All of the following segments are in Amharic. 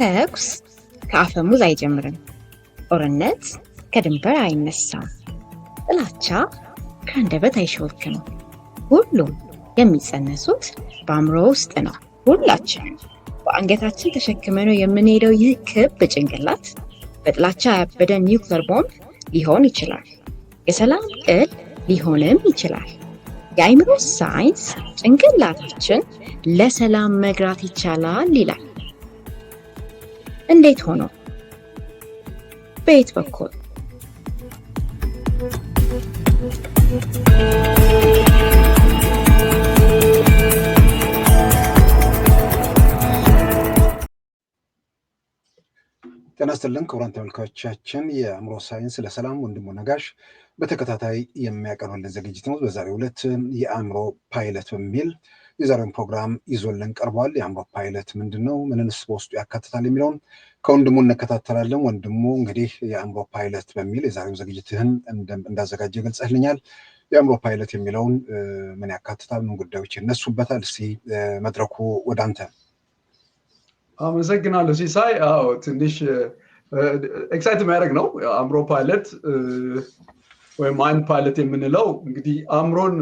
ተኩስ ከአፈሙዝ አይጀምርም። ጦርነት ከድንበር አይነሳም። ጥላቻ ከአንደበት አይሾልክም። ሁሉም የሚጸነሱት በአእምሮ ውስጥ ነው። ሁላችንም በአንገታችን ተሸክመነው የምንሄደው ይህ ክብ ጭንቅላት በጥላቻ ያበደ ኒውክለር ቦምብ ሊሆን ይችላል። የሰላም ቅል ሊሆንም ይችላል። የአእምሮ ሳይንስ ጭንቅላታችን ለሰላም መግራት ይቻላል ይላል። እንዴት ሆኖ? በየት በኩል? ጤና ይስጥልን ክቡራን ተመልካቾቻችን፣ የአእምሮ ሳይንስ ለሰላም ወንድሙ ነጋሽ በተከታታይ የሚያቀርብልን ዝግጅት ነው። በዛሬው ዕለት የአእምሮ ፓይለት በሚል የዛሬውን ፕሮግራም ይዞልን ቀርቧል። የአእምሮ ፓይለት ምንድን ነው? ምንንስ በውስጡ ያካትታል? የሚለውን ከወንድሙ እንከታተላለን። ወንድሙ እንግዲህ የአእምሮ ፓይለት በሚል የዛሬው ዝግጅትህን እንዳዘጋጀ ገልጸህልኛል። የአእምሮ ፓይለት የሚለውን ምን ያካትታል? ምን ጉዳዮች ይነሱበታል? እስቲ መድረኩ ወደ አንተ። አመሰግናለሁ ሲሳይ። አዎ ትንሽ ኤክሳይት የሚያደርግ ነው። አእምሮ ፓይለት ወይም ማይንድ ፓይለት የምንለው እንግዲህ አእምሮን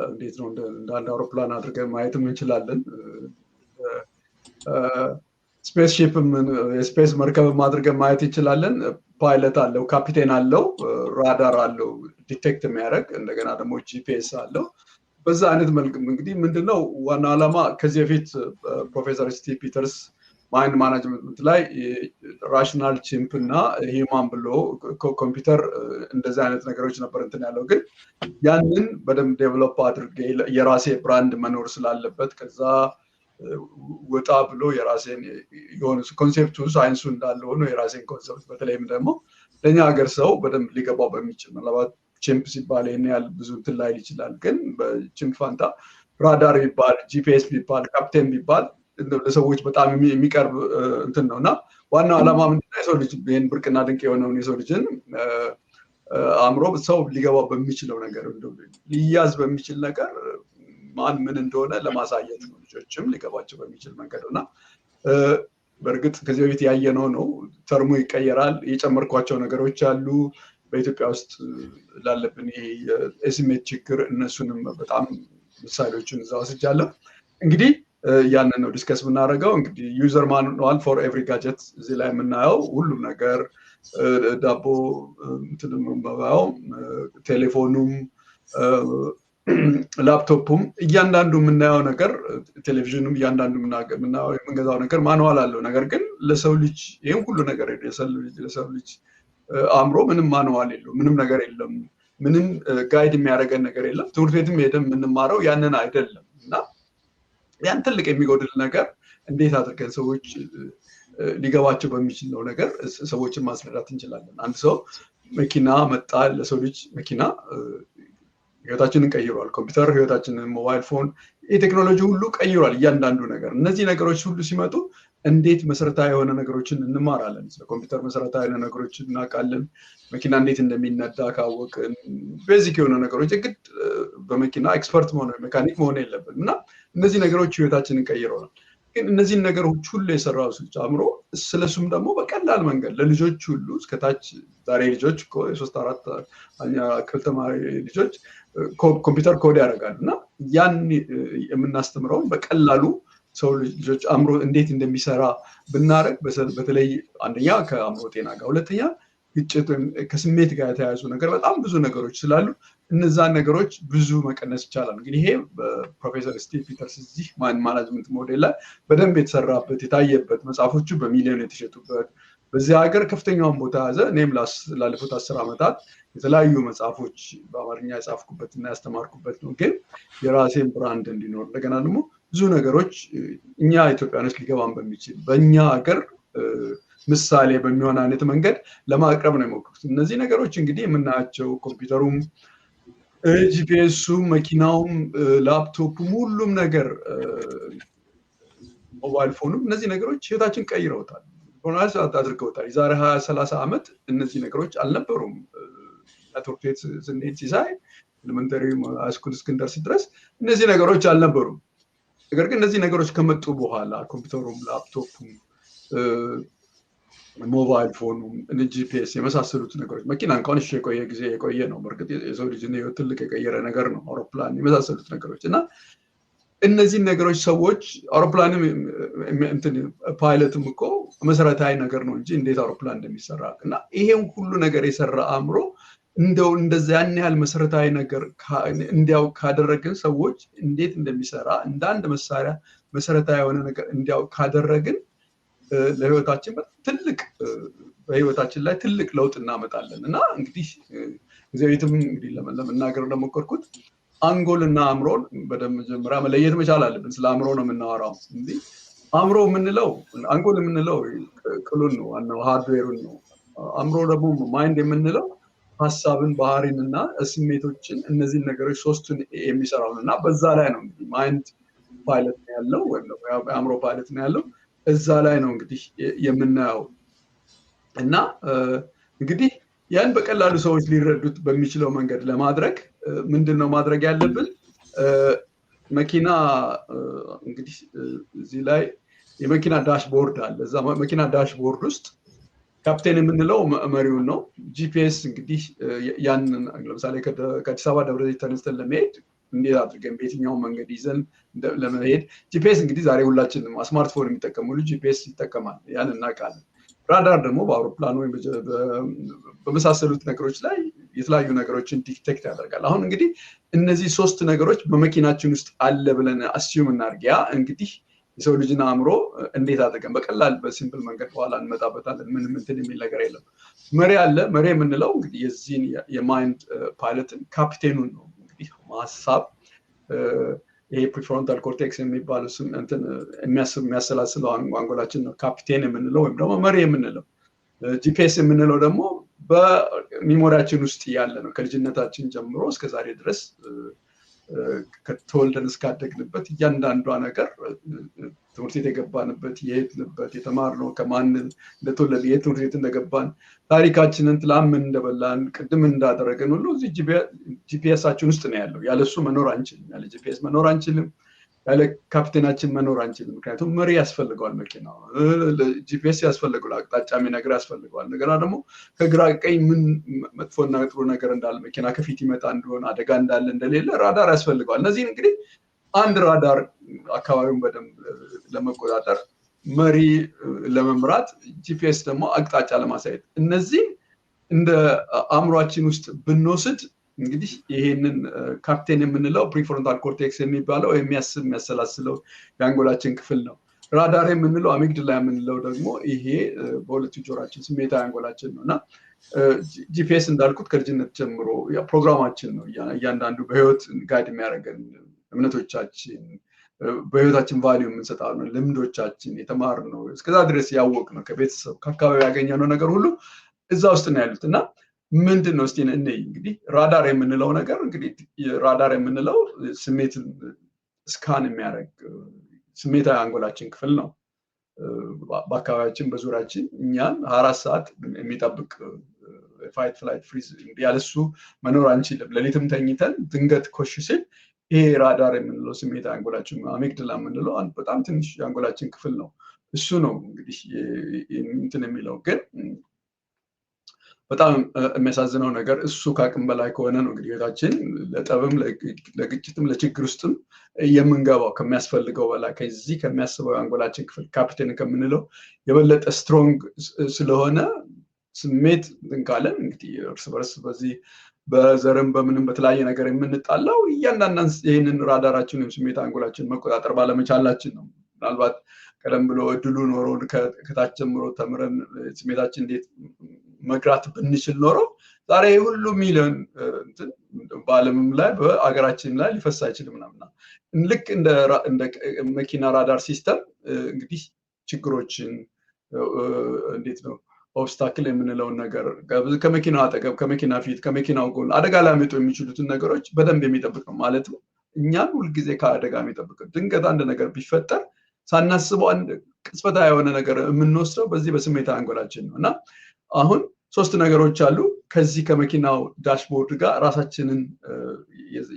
እንዴት ነው እንደ አንድ አውሮፕላን አድርገን ማየት እንችላለን። ስፔስ ሺፕም የስፔስ መርከብ አድርገን ማየት እንችላለን። ፓይለት አለው፣ ካፒቴን አለው፣ ራዳር አለው ዲቴክት የሚያደርግ፣ እንደገና ደግሞ ጂፒኤስ አለው። በዛ አይነት መልክ እንግዲህ ምንድነው ዋና ዓላማ ከዚህ በፊት ፕሮፌሰር ስቲቭ ፒተርስ ማይንድ ማናጅመንት ላይ ራሽናል ቺምፕ እና ሂማን ብሎ ኮምፒውተር እንደዚህ አይነት ነገሮች ነበር እንትን ያለው። ግን ያንን በደንብ ዴቨሎፕ አድርጌ የራሴ ብራንድ መኖር ስላለበት ከዛ ወጣ ብሎ የራሴን የሆኑ ኮንሴፕቱ ሳይንሱ እንዳለ ሆኖ የራሴን ኮንሰፕት በተለይም ደግሞ ለእኛ ሀገር ሰው በደንብ ሊገባው በሚችል ምናልባት ቺምፕ ሲባል ይህን ያህል ብዙ እንትን ላይል ይችላል። ግን በቺምፕ ፋንታ ራዳር ቢባል ጂፒኤስ ቢባል ካፕቴን ቢባል ለሰዎች በጣም የሚቀርብ እንትን ነው እና ዋናው ዓላማ ምንድነው? የሰው ልጅ ይህን ብርቅና ድንቅ የሆነውን የሰው ልጅን አእምሮ ሰው ሊገባው በሚችለው ነገር ሊያዝ በሚችል ነገር ማን ምን እንደሆነ ለማሳየት ነው። ልጆችም ሊገባቸው በሚችል መንገድ እና በእርግጥ ከዚህ በፊት ያየነው ነው። ተርሙ ይቀየራል። የጨመርኳቸው ነገሮች አሉ። በኢትዮጵያ ውስጥ ላለብን ይሄ የስሜት ችግር እነሱንም በጣም ምሳሌዎችን እዛ ወስጃለሁ። እንግዲህ ያንን ነው ዲስከስ የምናደርገው። እንግዲህ ዩዘር ማኑዋል ፎር ኤቭሪ ጋጀት እዚህ ላይ የምናየው ሁሉም ነገር ዳቦ ቴሌፎኑም ላፕቶፑም እያንዳንዱ የምናየው ነገር ቴሌቪዥኑም እያንዳንዱ የምንገዛው ነገር ማኑዋል አለው። ነገር ግን ለሰው ልጅ ይህም ሁሉ ነገር ለሰው ልጅ አእምሮ ምንም ማኑዋል የለውም። ምንም ነገር የለም። ምንም ጋይድ የሚያደርገን ነገር የለም። ትምህርት ቤትም ሄደን የምንማረው ያንን አይደለም እና ያን ትልቅ የሚጎድል ነገር እንዴት አድርገን ሰዎች ሊገባቸው በሚችለው ነገር ሰዎችን ማስረዳት እንችላለን? አንድ ሰው መኪና መጣ፣ ለሰው ልጅ መኪና ህይወታችንን ቀይሯል። ኮምፒውተር ህይወታችንን፣ ሞባይል ፎን፣ የቴክኖሎጂ ሁሉ ቀይሯል። እያንዳንዱ ነገር እነዚህ ነገሮች ሁሉ ሲመጡ እንዴት መሰረታዊ የሆነ ነገሮችን እንማራለን። ስለ ኮምፒውተር መሰረታዊ የሆነ ነገሮችን እናውቃለን። መኪና እንዴት እንደሚነዳ ካወቅን ቤዚክ የሆነ ነገሮች ግድ በመኪና ኤክስፐርት መሆን ሜካኒክ መሆን የለብን እና እነዚህ ነገሮች ህይወታችንን ቀይረዋል። ግን እነዚህን ነገሮች ሁሉ የሰራው ስልጭ አእምሮ ስለሱም ደግሞ በቀላል መንገድ ለልጆች ሁሉ እስከታች ዛሬ ልጆች የሶስት አራት ክፍል ተማሪ ልጆች ኮምፒውተር ኮድ ያደርጋሉ እና ያን የምናስተምረውን በቀላሉ ሰው ልጆች አእምሮ እንዴት እንደሚሰራ ብናረግ በተለይ አንደኛ ከአእምሮ ጤና ጋር፣ ሁለተኛ ግጭት ከስሜት ጋር የተያያዙ ነገር በጣም ብዙ ነገሮች ስላሉ እነዛን ነገሮች ብዙ መቀነስ ይቻላል። እንግዲህ ይሄ በፕሮፌሰር ስቲቭ ፒተርስ እዚህ ማይንድ ማናጅመንት ሞዴል ላይ በደንብ የተሰራበት የታየበት መጽሐፎቹ በሚሊዮን የተሸጡበት በዚህ ሀገር ከፍተኛውን ቦታ ያዘ። እኔም ላለፉት 10 ዓመታት የተለያዩ መጽሐፎች በአማርኛ የጻፍኩበት እና ያስተማርኩበት ነው። ግን የራሴን ብራንድ እንዲኖር እንደገና ደግሞ ብዙ ነገሮች እኛ ኢትዮጵያኖች ሊገባን በሚችል በእኛ ሀገር ምሳሌ በሚሆን አይነት መንገድ ለማቅረብ ነው የሞከርኩት። እነዚህ ነገሮች እንግዲህ የምናያቸው ኮምፒውተሩም፣ ጂፒኤሱም፣ መኪናውም፣ ላፕቶፑም ሁሉም ነገር ሞባይል ፎኑም እነዚህ ነገሮች ህይወታችን ቀይረውታል፣ ሆናስ አድርገውታል። የዛሬ 20-30 ዓመት እነዚህ ነገሮች አልነበሩም። ትምህርት ቤት ስንሄድ ሲሳይ ኤሌመንተሪ ሃይስኩል እስክንደርስ ድረስ እነዚህ ነገሮች አልነበሩም። ነገር ግን እነዚህ ነገሮች ከመጡ በኋላ ኮምፒውተሩም ላፕቶፑም ሞባይል ፎኑ ጂፒኤስ የመሳሰሉት ነገሮች መኪና እንኳን እሺ የቆየ ነው። በእርግጥ የሰው ልጅ ህይወት ትልቅ የቀየረ ነገር ነው። አውሮፕላን የመሳሰሉት ነገሮች እና እነዚህን ነገሮች ሰዎች አውሮፕላንም ፓይለትም እኮ መሰረታዊ ነገር ነው እንጂ እንዴት አውሮፕላን እንደሚሰራ እና ይሄን ሁሉ ነገር የሰራ አእምሮ እንደው እንደዛ ያን ያህል መሰረታዊ ነገር እንዲያው ካደረግን ሰዎች እንዴት እንደሚሰራ እንደ አንድ መሳሪያ መሰረታዊ የሆነ ነገር እንዲያው ካደረግን ለህይወታችን ትልቅ በህይወታችን ላይ ትልቅ ለውጥ እናመጣለን እና እንግዲህ እግዚአብሔርም እንግዲህ ለመናገር እንደሞከርኩት አንጎልና አእምሮን በደንብ መጀመሪያ መለየት መቻል አለብን። ስለ አእምሮ ነው የምናወራው እንዴ አእምሮ የምንለው አንጎል የምንለው ቅሉን ነው ዋናው ሃርድዌሩን ነው። አእምሮ ደግሞ ማይንድ የምንለው ሐሳብን ባህሪንና ስሜቶችን እነዚህን ነገሮች ሶስቱን የሚሰራው እና በዛ ላይ ነው እንግዲህ ማይንድ ፓይለት ነው ያለው ወይም ደግሞ አእምሮ ፓይለት ነው ያለው እዛ ላይ ነው እንግዲህ የምናየው እና እንግዲህ ያን በቀላሉ ሰዎች ሊረዱት በሚችለው መንገድ ለማድረግ ምንድነው ማድረግ ያለብን? መኪና እንግዲህ እዚህ ላይ የመኪና ዳሽቦርድ አለ። እዛ መኪና ዳሽቦርድ ውስጥ ካፕቴን የምንለው መሪውን ነው። ጂፒኤስ እንግዲህ ያንን ለምሳሌ ከአዲስ አበባ ደብረ ዘይት ተነስተን ለመሄድ እንዴት አድርገን በየትኛው መንገድ ይዘን ለመሄድ ጂፒኤስ እንግዲህ ዛሬ ሁላችንም ስማርትፎን የሚጠቀሙ ልጅ ጂፒኤስ ይጠቀማል። ያን እናውቃለን። ራዳር ደግሞ በአውሮፕላን ወይም በመሳሰሉት ነገሮች ላይ የተለያዩ ነገሮችን ዲቴክት ያደርጋል። አሁን እንግዲህ እነዚህ ሶስት ነገሮች በመኪናችን ውስጥ አለ ብለን አስዩም እናድርግ። ያ እንግዲህ የሰው ልጅን አእምሮ እንዴት አድርገን በቀላል በሲምፕል መንገድ በኋላ እንመጣበታለን። ምንም እንትን የሚል ነገር የለም። መሪ አለ። መሪ የምንለው እንግዲህ የዚህን የማይንድ ፓይለትን ካፒቴኑን ነው። እንግዲህ ሀሳብ ይሄ ፕሪፍሮንታል ኮርቴክስ የሚባለው እንትን የሚያሰላስለው አንጎላችን ነው ካፒቴን የምንለው ወይም ደግሞ መሪ የምንለው። ጂፒኤስ የምንለው ደግሞ በሚሞሪያችን ውስጥ ያለ ነው። ከልጅነታችን ጀምሮ እስከ ዛሬ ድረስ ከተወልደን እስካደግንበት እያንዳንዷ ነገር ትምህርት ቤት የገባንበት የሄድንበት የተማርነው ከማን እንደተወለድ የት ትምህርት ቤት እንደገባን ታሪካችንን ትላምን እንደበላን ቅድም እንዳደረገን ሁሉ እዚህ ጂፒኤሳችን ውስጥ ነው ያለው። ያለሱ መኖር አንችልም። ያለ ጂፒኤስ መኖር አንችልም። ያለ ካፕቴናችን መኖር አንችልም። ምክንያቱም መሪ ያስፈልገዋል። መኪናው ጂፒኤስ ያስፈልገዋል። አቅጣጫ የሚነግር ያስፈልገዋል። እንደገና ደግሞ ከግራ ቀኝ ምን መጥፎና ጥሩ ነገር እንዳለ መኪና ከፊት ይመጣ እንደሆነ አደጋ እንዳለ እንደሌለ ራዳር ያስፈልገዋል። እነዚህን እንግዲህ አንድ ራዳር አካባቢውን በደንብ ለመቆጣጠር መሪ ለመምራት ጂፒኤስ ደግሞ አቅጣጫ ለማሳየት እነዚህ እንደ አእምሯችን ውስጥ ብንወስድ እንግዲህ ይሄንን ካፕቴን የምንለው ፕሪፍሮንታል ኮርቴክስ የሚባለው የሚያሰላስለው የአንጎላችን ክፍል ነው። ራዳር የምንለው አሚግዳላ የምንለው ደግሞ ይሄ በሁለቱ ጆሮአችን ስሜታዊ አንጎላችን ነው እና ጂፒኤስ እንዳልኩት ከልጅነት ጀምሮ ፕሮግራማችን ነው። እያንዳንዱ በህይወት ጋይድ የሚያደርገን እምነቶቻችን በህይወታችን ቫልዩ የምንሰጠው ነው። ልምዶቻችን የተማርነው እስከዛ ድረስ ያወቅነው ከቤተሰብ ከአካባቢ ያገኘነው ነገር ሁሉ እዛ ውስጥ ነው ያሉት እና ምንድን ነው እስቲ እንግዲህ ራዳር የምንለው ነገር እንግዲህ ራዳር የምንለው ስሜትን ስካን የሚያደርግ ስሜታዊ አንጎላችን ክፍል ነው። በአካባቢያችን በዙሪያችን እኛን 24 ሰዓት የሚጠብቅ ፋይት ፍላይት ፍሪዝ ያለሱ መኖር አንችልም። ሌሊትም ተኝተን ድንገት ኮሽ ሲል ይሄ ራዳር የምንለው ስሜታዊ አንጎላችን አሚግዳላ የምንለው በጣም ትንሽ የአንጎላችን ክፍል ነው። እሱ ነው እንግዲህ እንትን የሚለው ግን በጣም የሚያሳዝነው ነገር እሱ ከአቅም በላይ ከሆነ ነው እንግዲህ ህይወታችን ለጠብም ለግጭትም ለችግር ውስጥም የምንገባው ከሚያስፈልገው በላይ ከዚህ ከሚያስበው የአንጎላችን ክፍል ካፒቴን ከምንለው የበለጠ ስትሮንግ ስለሆነ ስሜት እንካለን እንግዲህ እርስ በርስ በዚህ በዘርም በምንም በተለያየ ነገር የምንጣላው እያንዳንዳን ይህንን ራዳራችን ወይም ስሜት አንጎላችን መቆጣጠር ባለመቻላችን ነው። ምናልባት ቀደም ብሎ እድሉ ኖሮን ከታች ጀምሮ ተምረን ስሜታችን እንዴት መግራት ብንችል ኖሮ ዛሬ ሁሉ ሚሊዮን በዓለምም ላይ በአገራችንም ላይ ሊፈስ አይችልም ነውና ልክ እንደ መኪና ራዳር ሲስተም እንግዲህ ችግሮችን እንዴት ነው ኦብስታክል የምንለውን ነገር ከመኪናው አጠገብ ከመኪና ፊት ከመኪናው ጎን አደጋ ሊያመጡ የሚችሉትን ነገሮች በደንብ የሚጠብቅ ነው ማለት ነው። እኛም ሁልጊዜ ከአደጋ የሚጠብቅ ድንገት አንድ ነገር ቢፈጠር ሳናስበው አንድ ቅጽበታዊ የሆነ ነገር የምንወስደው በዚህ በስሜታዊ አንጎላችን ነው እና አሁን ሶስት ነገሮች አሉ። ከዚህ ከመኪናው ዳሽቦርድ ጋር ራሳችንን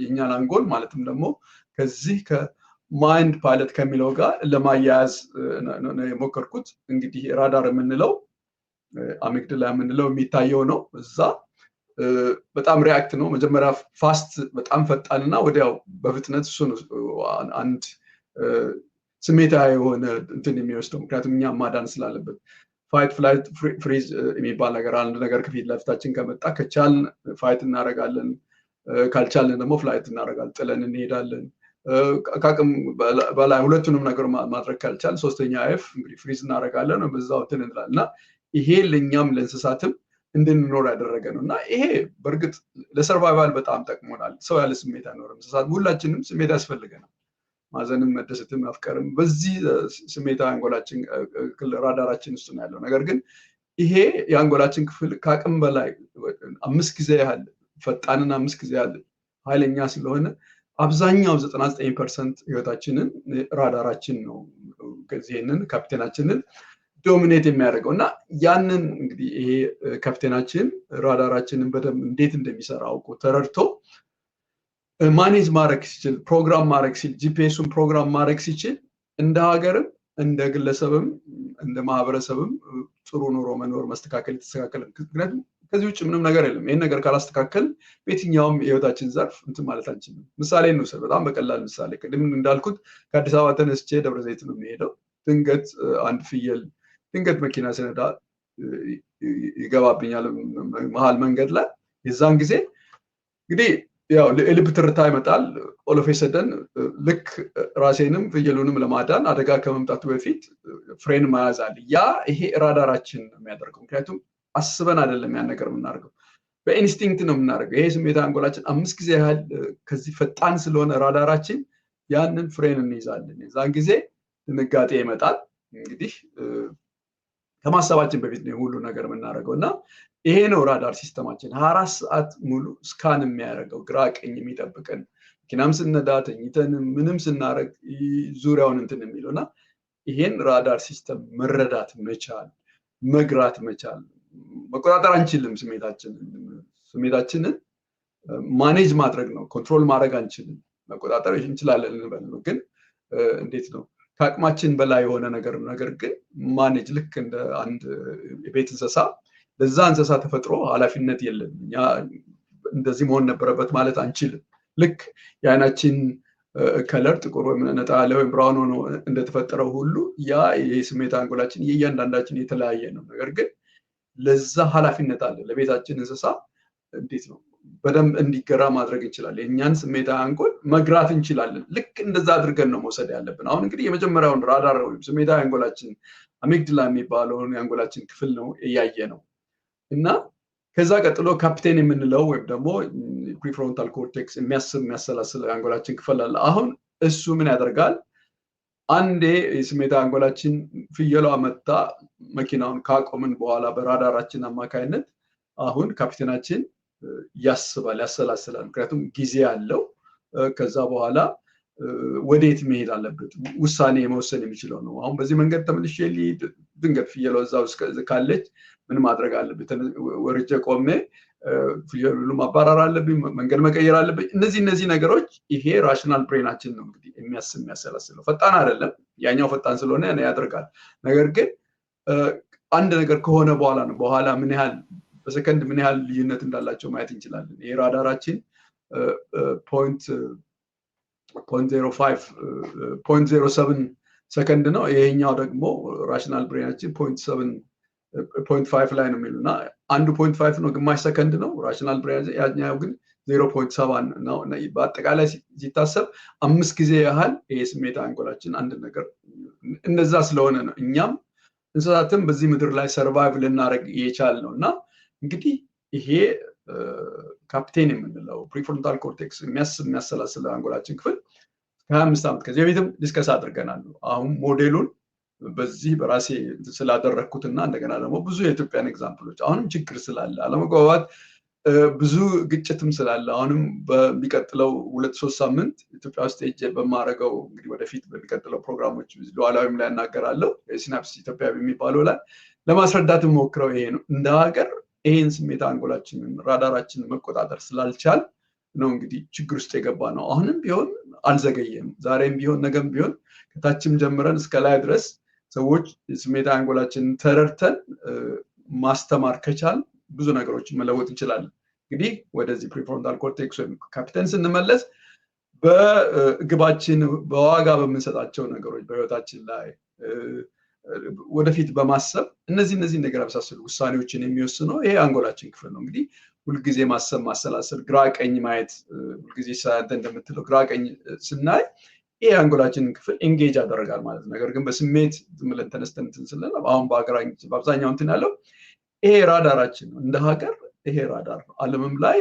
የኛን አንጎል ማለትም ደግሞ ከዚህ ማይንድ ፓይለት ከሚለው ጋር ለማያያዝ ነው የሞከርኩት። እንግዲህ ራዳር የምንለው አሚግዳላ የምንለው የሚታየው ነው። እዛ በጣም ሪአክት ነው መጀመሪያ ፋስት በጣም ፈጣንና ወዲያው በፍጥነት እሱ ነው አንድ ስሜታዊ የሆነ እንትን የሚወስደው። ምክንያቱም እኛ ማዳን ስላለበት ፋይት ፍላይት ፍሪዝ የሚባል ነገር አንድ ነገር ከፊት ለፊታችን ከመጣ ከቻልን ፋይት እናደርጋለን፣ ካልቻልን ደግሞ ፍላይት እናደርጋለን፣ ጥለን እንሄዳለን። ከአቅም በላይ ሁለቱንም ነገር ማድረግ ካልቻልን ሶስተኛ ኤፍ እንግዲህ ፍሪዝ እናደርጋለን፣ በዛው እንትን እንላለን። እና ይሄ ለእኛም ለእንስሳትም እንድንኖር ያደረገ ነው። እና ይሄ በእርግጥ ለሰርቫይቫል በጣም ጠቅሞናል። ሰው ያለ ስሜት አይኖርም። እንስሳት ሁላችንም ስሜት ያስፈልገናል። ማዘንም፣ መደሰትም፣ ማፍቀርም በዚህ ስሜታዊ አንጎላችን ራዳራችን ውስጥ ነው ያለው። ነገር ግን ይሄ የአንጎላችን ክፍል ከአቅም በላይ 5 ጊዜ ያህል ፈጣንና 5 ጊዜ ያህል ኃይለኛ ስለሆነ አብዛኛው 99% ህይወታችንን ራዳራችን ነው ከዚህንን ካፕቴናችንን ዶሚኔት የሚያደርገው። እና ያንን እንግዲህ ይሄ ካፕቴናችን ራዳራችንን በደንብ እንዴት እንደሚሰራ አውቆ ተረድቶ ማኔጅ ማድረግ ሲችል፣ ፕሮግራም ማድረግ ሲችል፣ ጂፒኤሱን ፕሮግራም ማድረግ ሲችል እንደ ሀገርም እንደ ግለሰብም እንደ ማህበረሰብም ጥሩ ኑሮ መኖር መስተካከል የተስተካከለ። ምክንያቱም ከዚህ ውጭ ምንም ነገር የለም። ይህን ነገር ካላስተካከል በየትኛውም የህይወታችን ዘርፍ እንትን ማለት አንችልም። ምሳሌ እንውሰድ፣ በጣም በቀላል ምሳሌ። ቅድም እንዳልኩት ከአዲስ አበባ ተነስቼ ደብረ ዘይት ነው የሚሄደው። ድንገት አንድ ፍየል ድንገት መኪና ሲነዳ ይገባብኛል መሀል መንገድ ላይ። የዛን ጊዜ እንግዲህ ያው የልብ ትርታ ይመጣል። ኦሎፌ ሰደን ልክ ራሴንም ፍየሉንም ለማዳን አደጋ ከመምጣቱ በፊት ፍሬን መያዝ አለ። ያ ይሄ ራዳራችን ነው የሚያደርገው። ምክንያቱም አስበን አይደለም ያን ነገር የምናደርገው፣ በኢንስቲንክት ነው የምናደርገው። ይሄ ስሜታዊ አንጎላችን 5 ጊዜ ያህል ከዚህ ፈጣን ስለሆነ ራዳራችን ያንን ፍሬን እንይዛለን። የዛን ጊዜ ድንጋጤ ይመጣል። እንግዲህ ከማሰባችን በፊት ነው ሁሉ ነገር የምናደርገው። እና ይሄ ነው ራዳር ሲስተማችን 24 ሰዓት ሙሉ ስካን የሚያደርገው፣ ግራ ቀኝ የሚጠብቀን፣ መኪናም ስነዳ ተኝተን ምንም ስናደርግ ዙሪያውን እንትን የሚለው። እና ይሄን ራዳር ሲስተም መረዳት መቻል፣ መግራት መቻል። መቆጣጠር አንችልም ስሜታችንን ማኔጅ ማድረግ ነው። ኮንትሮል ማድረግ አንችልም። መቆጣጠር እንችላለን እንበል ነው፣ ግን እንዴት ነው ከአቅማችን በላይ የሆነ ነገር ግን ማኔጅ፣ ልክ እንደ አንድ የቤት እንስሳ ለዛ እንስሳ ተፈጥሮ ኃላፊነት የለም። እኛ እንደዚህ መሆን ነበረበት ማለት አንችልም። ልክ የአይናችን ከለር ጥቁር ወይም ነጣ ያለ ወይም ብራውን ሆኖ እንደተፈጠረው ሁሉ ያ የስሜት አንጎላችን የእያንዳንዳችን የተለያየ ነው። ነገር ግን ለዛ ኃላፊነት አለ። ለቤታችን እንስሳ እንዴት ነው በደንብ እንዲገራ ማድረግ እንችላለን። የእኛን ስሜታዊ አንጎል መግራት እንችላለን። ልክ እንደዛ አድርገን ነው መውሰድ ያለብን። አሁን እንግዲህ የመጀመሪያውን ራዳር ወይም ስሜታዊ አንጎላችን አሚግዳላ የሚባለውን የአንጎላችን ክፍል ነው እያየ ነው። እና ከዛ ቀጥሎ ካፕቴን የምንለው ወይም ደግሞ ፕሪፍሮንታል ኮርቴክስ የሚያስብ የሚያሰላስል የአንጎላችን ክፍል አለ። አሁን እሱ ምን ያደርጋል? አንዴ የስሜታዊ አንጎላችን ፍየሏ መታ መኪናውን ካቆምን በኋላ በራዳራችን አማካይነት አሁን ካፕቴናችን ያስባል፣ ያሰላስላል። ምክንያቱም ጊዜ አለው። ከዛ በኋላ ወዴት መሄድ አለበት ውሳኔ መወሰን የሚችለው ነው። አሁን በዚህ መንገድ ተመልሼ ልሂድ፣ ድንገት ፍየሏ እዛው ካለች ምን ማድረግ አለብኝ? ወርጄ ቆሜ ፍየሉን ማባረር አለብኝ? መንገድ መቀየር አለብኝ? እነዚህ ነገሮች ይሄ ራሽናል ብሬናችን ነው እንግዲህ የሚያስብ የሚያሰላስለው። ፈጣን አይደለም፣ ያኛው ፈጣን ስለሆነ ያደርጋል። ነገር ግን አንድ ነገር ከሆነ በኋላ ነው በኋላ ምን ያህል በሰከንድ ምን ያህል ልዩነት እንዳላቸው ማየት እንችላለን። ይሄ ራዳራችን 0.07 ሰከንድ ነው። ይሄኛው ደግሞ ራሽናል ብሬናችን 0.5 ላይ ነው የሚሉና አንዱ 0.5 ነው፣ ግማሽ ሰከንድ ነው ራሽናል ብሬናችን፣ ያኛው ግን 0.7 ነው። በአጠቃላይ ሲታሰብ 5 ጊዜ ያህል ይሄ ስሜት አንጎላችን አንድ ነገር እንደዛ ስለሆነ ነው እኛም እንስሳትም በዚህ ምድር ላይ ሰርቫይቭ ልናደርግ የቻል ነው። እና እንግዲህ ይሄ ካፕቴን የምንለው ፕሪፍሮንታል ኮርቴክስ የሚያስብ የሚያሰላስል አንጎላችን ክፍል 25 ዓመት ከዚህ በፊትም ዲስከስ አድርገናል። አሁን ሞዴሉን በዚህ በራሴ ስላደረግኩትና እንደገና ደግሞ ብዙ የኢትዮጵያን ኤግዛምፕሎች አሁንም ችግር ስላለ አለመግባባት ብዙ ግጭትም ስላለ አሁንም በሚቀጥለው 2-3 ሳምንት ኢትዮጵያ ውስጥ ሄጄ በማረገው እንግዲህ ወደፊት በሚቀጥለው ፕሮግራሞች ሉዓላዊም ላይ እናገራለሁ የሲናፕስ ኢትዮጵያ የሚባለው ላይ ለማስረዳት ሞክረው ይሄ ነው። እንደ ሀገር ይሄን ስሜት አንጎላችንን ራዳራችንን መቆጣጠር ስላልቻል ነው እንግዲህ ችግር ውስጥ የገባ ነው። አሁንም ቢሆን አልዘገየም። ዛሬም ቢሆን ነገም ቢሆን ከታችም ጀምረን እስከ ላይ ድረስ ሰዎች ስሜታዊ አንጎላችንን ተረድተን ማስተማር ከቻል ብዙ ነገሮችን መለወጥ እንችላለን። እንግዲህ ወደዚህ ፕሪፍሮንታል ኮርቴክስ ወይም ካፒተን ስንመለስ በግባችን በዋጋ በምንሰጣቸው ነገሮች በህይወታችን ላይ ወደፊት በማሰብ እነዚህ ነገር አብሳስሉ ውሳኔዎችን የሚወስነው ይሄ አንጎላችን ክፍል ነው። እንግዲህ ሁልጊዜ ማሰብ ማሰላሰል ግራ ቀኝ ማየት ሁልጊዜ ሳንተ እንደምትለው ግራ ቀኝ ስናይ ይሄ አንጎላችንን ክፍል ኤንጌጅ ያደርጋል ማለት ነው። ነገር ግን በስሜት ዝም ብለን ተነስተን እንትን አሁን በአገራችን በአብዛኛው እንትን ያለው ይሄ ራዳራችን ነው። እንደ ሀገር ይሄ ራዳር ነው። ዓለምም ላይ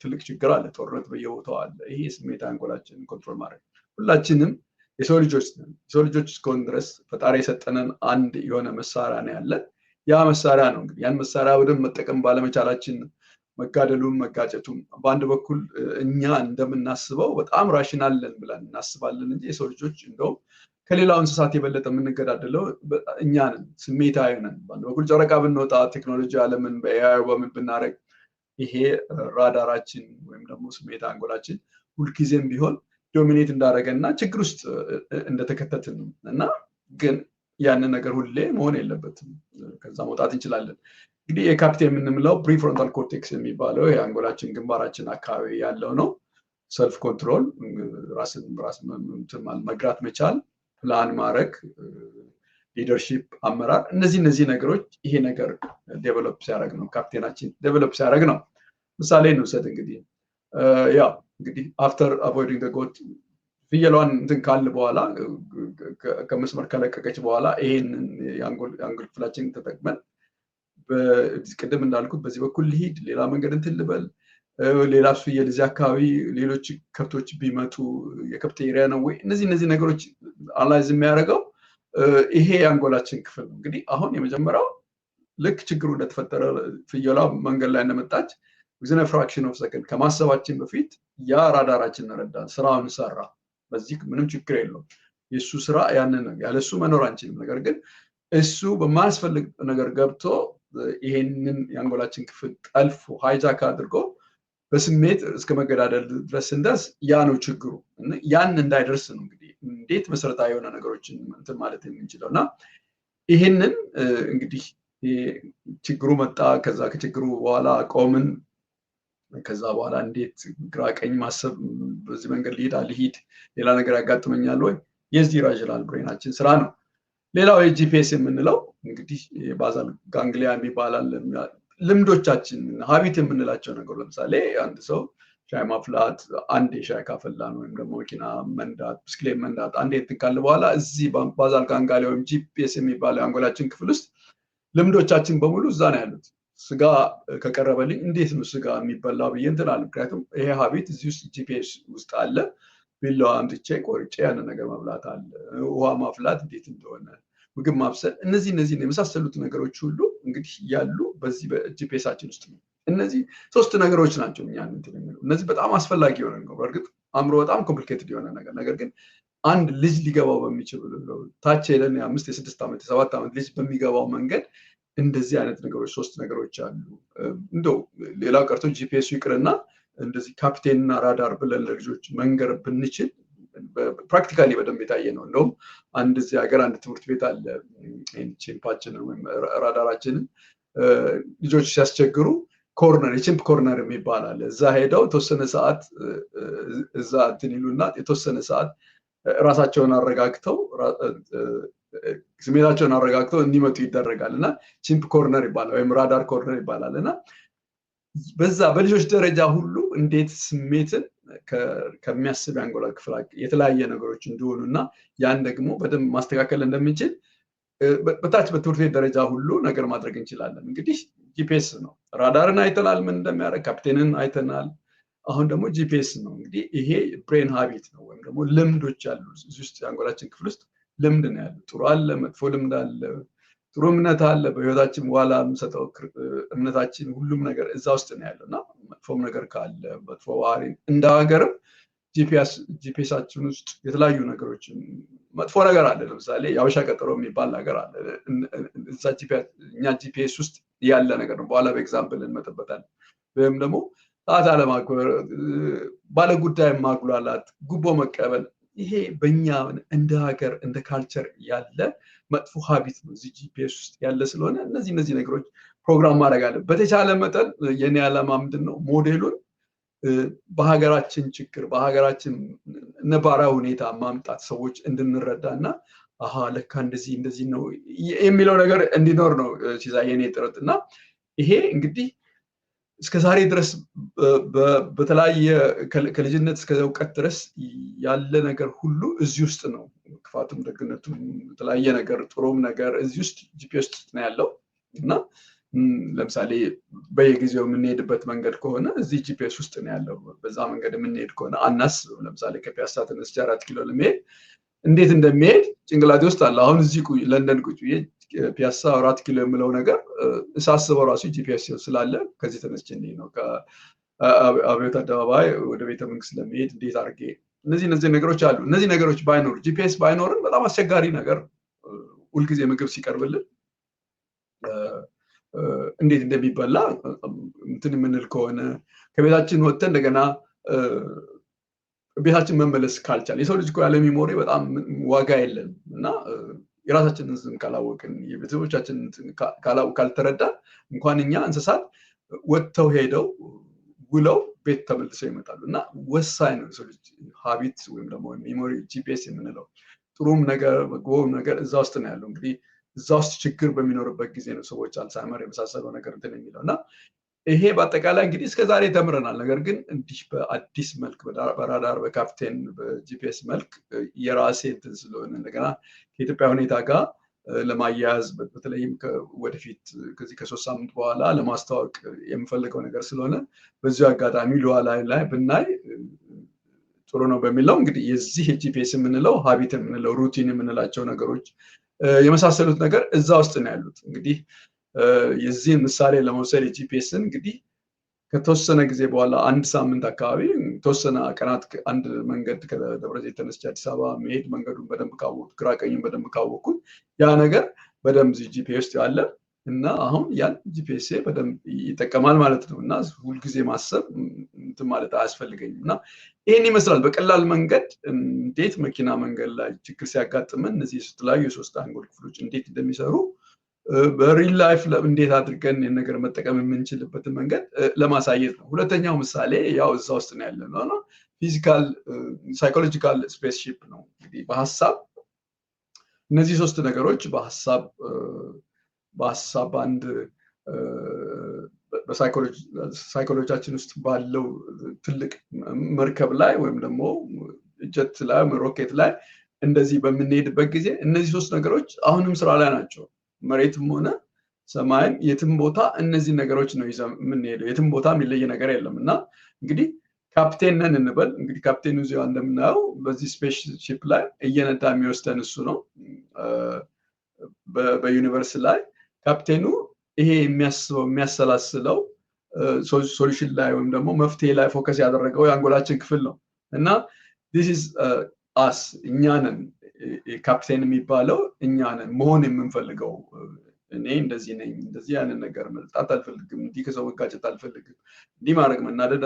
ትልቅ ችግር አለ፣ ጦርነት በየቦታው አለ። ይሄ ስሜት አንጎላችንን ኮንትሮል ማድረግ ሁላችንም የሰው ልጆች ነን። የሰው ልጆች እስከሆን ድረስ ፈጣሪ የሰጠንን አንድ የሆነ መሳሪያ ነው ያለን። ያ መሳሪያ ነው እንግዲህ ያን መሳሪያ በደንብ መጠቀም ባለመቻላችን መጋደሉም መጋጨቱም በአንድ በኩል እኛ እንደምናስበው በጣም ራሽናል ነን ብለን እናስባለን እንጂ የሰው ልጆች እንደውም ከሌላው እንስሳት የበለጠ የምንገዳደለው እኛ ነን፣ ስሜታዊ ነን። በአንድ በኩል ጨረቃ ብንወጣ ቴክኖሎጂ ዓለምን በኤአይ በምን ብናደርግ ይሄ ራዳራችን ወይም ደግሞ ስሜት አንጎላችን ሁልጊዜም ቢሆን ዶሚኔት እንዳደረገና ችግር ውስጥ እንደተከተትን ነው። እና ግን ያንን ነገር ሁሌ መሆን የለበትም፣ ከዛ መውጣት እንችላለን። እንግዲህ የካፒቴን የምንምለው ፕሪፍሮንታል ኮርቴክስ የሚባለው የአንጎላችን ግንባራችን አካባቢ ያለው ነው። ሰልፍ ኮንትሮል፣ ራስን መግራት መቻል፣ ፕላን ማድረግ፣ ሊደርሺፕ፣ አመራር፣ እነዚህ ነገሮች ይሄ ነገር ዴቨሎፕ ሲያደርግ ነው ካፒቴናችን ዴቨሎፕ ሲያደርግ ነው። ምሳሌ እንውሰድ እንግዲህ ያው እንግዲህ አፍተር አቮይዲንግ ዘ ጎት ፍየሏን እንትን ካለ በኋላ ከመስመር ከለቀቀች በኋላ ይሄንን የአንጎል ክፍላችንን ተጠቅመን ቅድም እንዳልኩት በዚህ በኩል ልሂድ፣ ሌላ መንገድ እንትን ልበል፣ ሌላ ፍየል እዚህ አካባቢ ሌሎች ከብቶች ቢመጡ የከብት ኤሪያ ነው ወይ፣ እነዚህ ነገሮች አናላይዝ የሚያደርገው ይሄ የአንጎላችን ክፍል ነው። እንግዲህ አሁን የመጀመሪያው ልክ ችግሩ እንደተፈጠረ ፍየሏ መንገድ ላይ እንደመጣች within a fraction of second ከማሰባችን በፊት ያ ራዳራችን ረዳን፣ ስራውን ሰራ። በዚህ ምንም ችግር የለውም። የሱ ስራ ያንን ነው፣ ያለሱ መኖር አንችልም። ነገር ግን እሱ በማያስፈልግ ነገር ገብቶ ይሄንን የአንጎላችን ክፍል ጠልፎ ሃይጃክ አድርጎ በስሜት እስከ መገዳደል ድረስ እንደርስ ያ ነው ችግሩ። ያን እንዳይደርስ ነው እንግዲህ እንዴት መሰረታዊ የሆነ ነገሮችን እንትን ማለት የምንችለው እና ይሄንን እንግዲህ ችግሩ መጣ፣ ከዛ ከችግሩ በኋላ ቆምን። ከዛ በኋላ እንዴት ግራ ቀኝ ማሰብ፣ በዚህ መንገድ ልሂድ፣ ሌላ ነገር ያጋጥመኛል ወይ፣ የዚህ ራዥናል ብሬናችን ስራ ነው። ሌላው የጂፒኤስ የምንለው እንግዲህ ባዛል ጋንግሊያ የሚባላል ልምዶቻችን ሀቢት የምንላቸው ነገር ለምሳሌ አንድ ሰው ሻይ ማፍላት አንዴ ሻይ ካፈላ ነው ወይም ደግሞ መኪና መንዳት ብስክሌት መንዳት አንዴ ትካለ በኋላ እዚህ ባዛል ጋንግሊያ ወይም ጂፒኤስ የሚባለው አንጎላችን ክፍል ውስጥ ልምዶቻችን በሙሉ እዛ ነው ያሉት። ስጋ ከቀረበልኝ እንዴት ነው ስጋ የሚበላው ብዬ እንትን አለ። ምክንያቱም ይሄ ሀቢት እዚህ ውስጥ ጂፒኤስ ውስጥ አለ። ቢላዋ አምጥቼ ቆርጬ ያንን ነገር መብላት አለ። ውሃ ማፍላት እንዴት እንደሆነ፣ ምግብ ማብሰል፣ እነዚህ የመሳሰሉት ነገሮች ሁሉ እንግዲህ ያሉ በዚህ በጂፒኤሳችን ውስጥ ነው። እነዚህ ሶስት ነገሮች ናቸው እኛን እንትን የሚለው። እነዚህ በጣም አስፈላጊ የሆነ ነው። በእርግጥ አእምሮ በጣም ኮምፕሊኬትድ የሆነ ነገር ግን አንድ ልጅ ሊገባው በሚችል ታች ሄደን የ5 የ6 ዓመት የ7 ዓመት ልጅ በሚገባው መንገድ እንደዚህ አይነት ነገሮች ሶስት ነገሮች አሉ። እንደው ሌላው ቀርቶ ጂፒኤስ ይቅርና እንደዚህ ካፒቴንና ራዳር ብለን ለልጆች መንገር ብንችል ፕራክቲካሊ በደንብ የታየ ነው። እንደውም አንድ እዚህ ሀገር አንድ ትምህርት ቤት አለ ቺምፓችንን ወይም ራዳራችንን ልጆች ሲያስቸግሩ ኮርነር የቺምፕ ኮርነር የሚባል አለ። እዛ ሄደው የተወሰነ ሰዓት እዛ እንትን ይሉና የተወሰነ ሰዓት ራሳቸውን አረጋግተው ስሜታቸውን አረጋግተው እንዲመጡ ይደረጋል እና ቺምፕ ኮርነር ይባላል ወይም ራዳር ኮርነር ይባላል። እና በዛ በልጆች ደረጃ ሁሉ እንዴት ስሜትን ከሚያስብ የአንጎላ ክፍል የተለያየ ነገሮች እንደሆኑ እና ያን ደግሞ በደንብ ማስተካከል እንደምንችል በታች በትምህርት ቤት ደረጃ ሁሉ ነገር ማድረግ እንችላለን። እንግዲህ ጂፒኤስ ነው። ራዳርን አይተናል ምን እንደሚያደርግ፣ ካፒቴንን አይተናል። አሁን ደግሞ ጂፒኤስ ነው። እንግዲህ ይሄ ብሬን ሀቢት ነው ወይም ደግሞ ልምዶች አሉ እዚህ ውስጥ የአንጎላችን ክፍል ውስጥ ልምድ ነው ያለው። ጥሩ አለ፣ መጥፎ ልምድ አለ፣ ጥሩ እምነት አለ፣ በህይወታችን በኋላ የምንሰጠው እምነታችን፣ ሁሉም ነገር እዛ ውስጥ ነው ያለው እና መጥፎም ነገር ካለ መጥፎ ባህሪ እንደ ሀገርም ጂፒኤሳችን ውስጥ የተለያዩ ነገሮች መጥፎ ነገር አለ። ለምሳሌ የአበሻ ቀጠሮ የሚባል ነገር አለ። እኛ ጂፒኤስ ውስጥ ያለ ነገር ነው። በኋላ በኤግዛምፕል እንመጣበታለን። ወይም ደግሞ ሰዓት አለማክበር፣ ባለጉዳይ ማጉላላት፣ ጉቦ መቀበል ይሄ በእኛ እንደ ሀገር እንደ ካልቸር ያለ መጥፎ ሀቢት ነው እዚህ ጂፒኤስ ውስጥ ያለ ስለሆነ እነዚህ ነገሮች ፕሮግራም ማድረግ አለ። በተቻለ መጠን የኔ ዓላማ ምንድን ነው ሞዴሉን በሀገራችን ችግር በሀገራችን ነባራዊ ሁኔታ ማምጣት ሰዎች እንድንረዳ እና አሃ ለካ እንደዚህ ነው የሚለው ነገር እንዲኖር ነው ሲሳይ የኔ ጥረት እና ይሄ እንግዲህ እስከ ዛሬ ድረስ በተለያየ ከልጅነት እስከ እውቀት ድረስ ያለ ነገር ሁሉ እዚህ ውስጥ ነው። ክፋቱም ደግነቱም የተለያየ ነገር ጥሩም ነገር እዚህ ውስጥ ጂፒኤስ ውስጥ ነው ያለው እና ለምሳሌ በየጊዜው የምንሄድበት መንገድ ከሆነ እዚህ ጂፒኤስ ውስጥ ነው ያለው። በዛ መንገድ የምንሄድ ከሆነ አናስብም። ለምሳሌ ከፒያሳ ተነስቼ 4 ኪሎ ለመሄድ እንዴት እንደሚሄድ ጭንቅላቴ ውስጥ አለ። አሁን እዚህ ለንደን ቁጭ ብዬ ፒያሳ 4 ኪሎ የምለው ነገር ሳስበው ራሱ ጂፒኤስ ስላለ ከዚህ ተነስቼ ነው ከአብዮት አደባባይ ወደ ቤተ መንግስት ለመሄድ እንዴት አድርጌ እነዚህ ነገሮች አሉ። እነዚህ ነገሮች ባይኖሩ ጂፒኤስ ባይኖርን በጣም አስቸጋሪ ነገር ሁልጊዜ ምግብ ሲቀርብልን እንዴት እንደሚበላ እንትን የምንል ከሆነ ከቤታችን ወጥተን እንደገና ቤታችን መመለስ ካልቻል የሰው ልጅ እኮ ያለ ሚሞሪ በጣም ዋጋ የለም እና የራሳችንን ስም ካላወቅን የቤተሰቦቻችንን ካልተረዳ እንኳን እኛ እንስሳት ወጥተው ሄደው ውለው ቤት ተመልሰው ይመጣሉ እና ወሳኝ ነው የሰው ልጅ ሀቢት ወይም ደግሞ ሚሞሪ ጂፒኤስ የምንለው ጥሩም ነገር መጥፎም ነገር እዛ ውስጥ ነው ያለው። እንግዲህ እዛ ውስጥ ችግር በሚኖርበት ጊዜ ነው ሰዎች አልዛይመር የመሳሰለው ነገር እንትን የሚለው እና ይሄ በአጠቃላይ እንግዲህ እስከዛሬ ተምረናል። ነገር ግን እንዲህ በአዲስ መልክ በራዳር በካፕቴን በጂፒኤስ መልክ የራሴ እንትን ስለሆነ እንደገና ከኢትዮጵያ ሁኔታ ጋር ለማያያዝ በተለይም ወደፊት ከዚህ ከ3 ሳምንት በኋላ ለማስተዋወቅ የምፈልገው ነገር ስለሆነ በዚሁ አጋጣሚ ሉዓላዊ ላይ ብናይ ጥሩ ነው በሚለው እንግዲህ የዚህ ጂፒኤስ የምንለው ሀቢት የምንለው ሩቲን የምንላቸው ነገሮች የመሳሰሉት ነገር እዛ ውስጥ ነው ያሉት። እንግዲህ የዚህን ምሳሌ ለመውሰድ የጂፒኤስን እንግዲህ ከተወሰነ ጊዜ በኋላ 1 ሳምንት አካባቢ ተወሰነ ቀናት አንድ መንገድ ከደብረዘይት ተነስቼ አዲስ አበባ መሄድ መንገዱን በደንብ ካወቅኩት ግራ ቀኙን በደንብ ካወቅኩት ያ ነገር በደንብ ጂፒኤስ ውስጥ ያለ እና አሁን ያን ጂፒኤስ በደንብ ይጠቀማል ማለት ነው እና ሁልጊዜ ማሰብ እንትን ማለት አያስፈልገኝም እና ይሄን ይመስላል በቀላል መንገድ እንዴት መኪና መንገድ ላይ ችግር ሲያጋጥመን እነዚህ የተለያዩ የሶስት አንጎል ክፍሎች እንዴት እንደሚሰሩ በሪል ላይፍ እንዴት አድርገን የነገር መጠቀም የምንችልበትን መንገድ ለማሳየት ነው። ሁለተኛው ምሳሌ ያው እዛ ውስጥ ነው ያለው ነው ፊዚካል ሳይኮሎጂካል ስፔስሺፕ ነው። እንግዲህ በሐሳብ እነዚህ ሶስት ነገሮች በሐሳብ አንድ በሳይኮሎጂያችን ውስጥ ባለው ትልቅ መርከብ ላይ ወይም ደግሞ ጀት ላይ ሮኬት ላይ እንደዚህ በምንሄድበት ጊዜ እነዚህ ሶስት ነገሮች አሁንም ስራ ላይ ናቸው። መሬትም ሆነ ሰማይም የትም ቦታ እነዚህ ነገሮች ነው ይዘን የምንሄደው። የትም ቦታ የሚለይ ነገር የለም እና እንግዲህ ካፕቴን ነን እንበል። እንግዲህ ካፕቴኑ እዚያው እንደምናየው በዚህ ስፔስ ሺፕ ላይ እየነዳ የሚወስደን እሱ ነው። በዩኒቨርስ ላይ ካፕቴኑ ይሄ የሚያስበው የሚያሰላስለው ሶሉሽን ላይ ወይም ደግሞ መፍትሄ ላይ ፎከስ ያደረገው የአንጎላችን ክፍል ነው እና this is us እኛ ነን ካፕቴን የሚባለው እኛ ነን መሆን የምንፈልገው። እኔ እንደዚህ ነኝ እንደዚህ ያንን ነገር መልጣት አልፈልግም እንዲህ ከሰው መጋጨት አልፈልግም እንዲህ ማድረግ መናደድ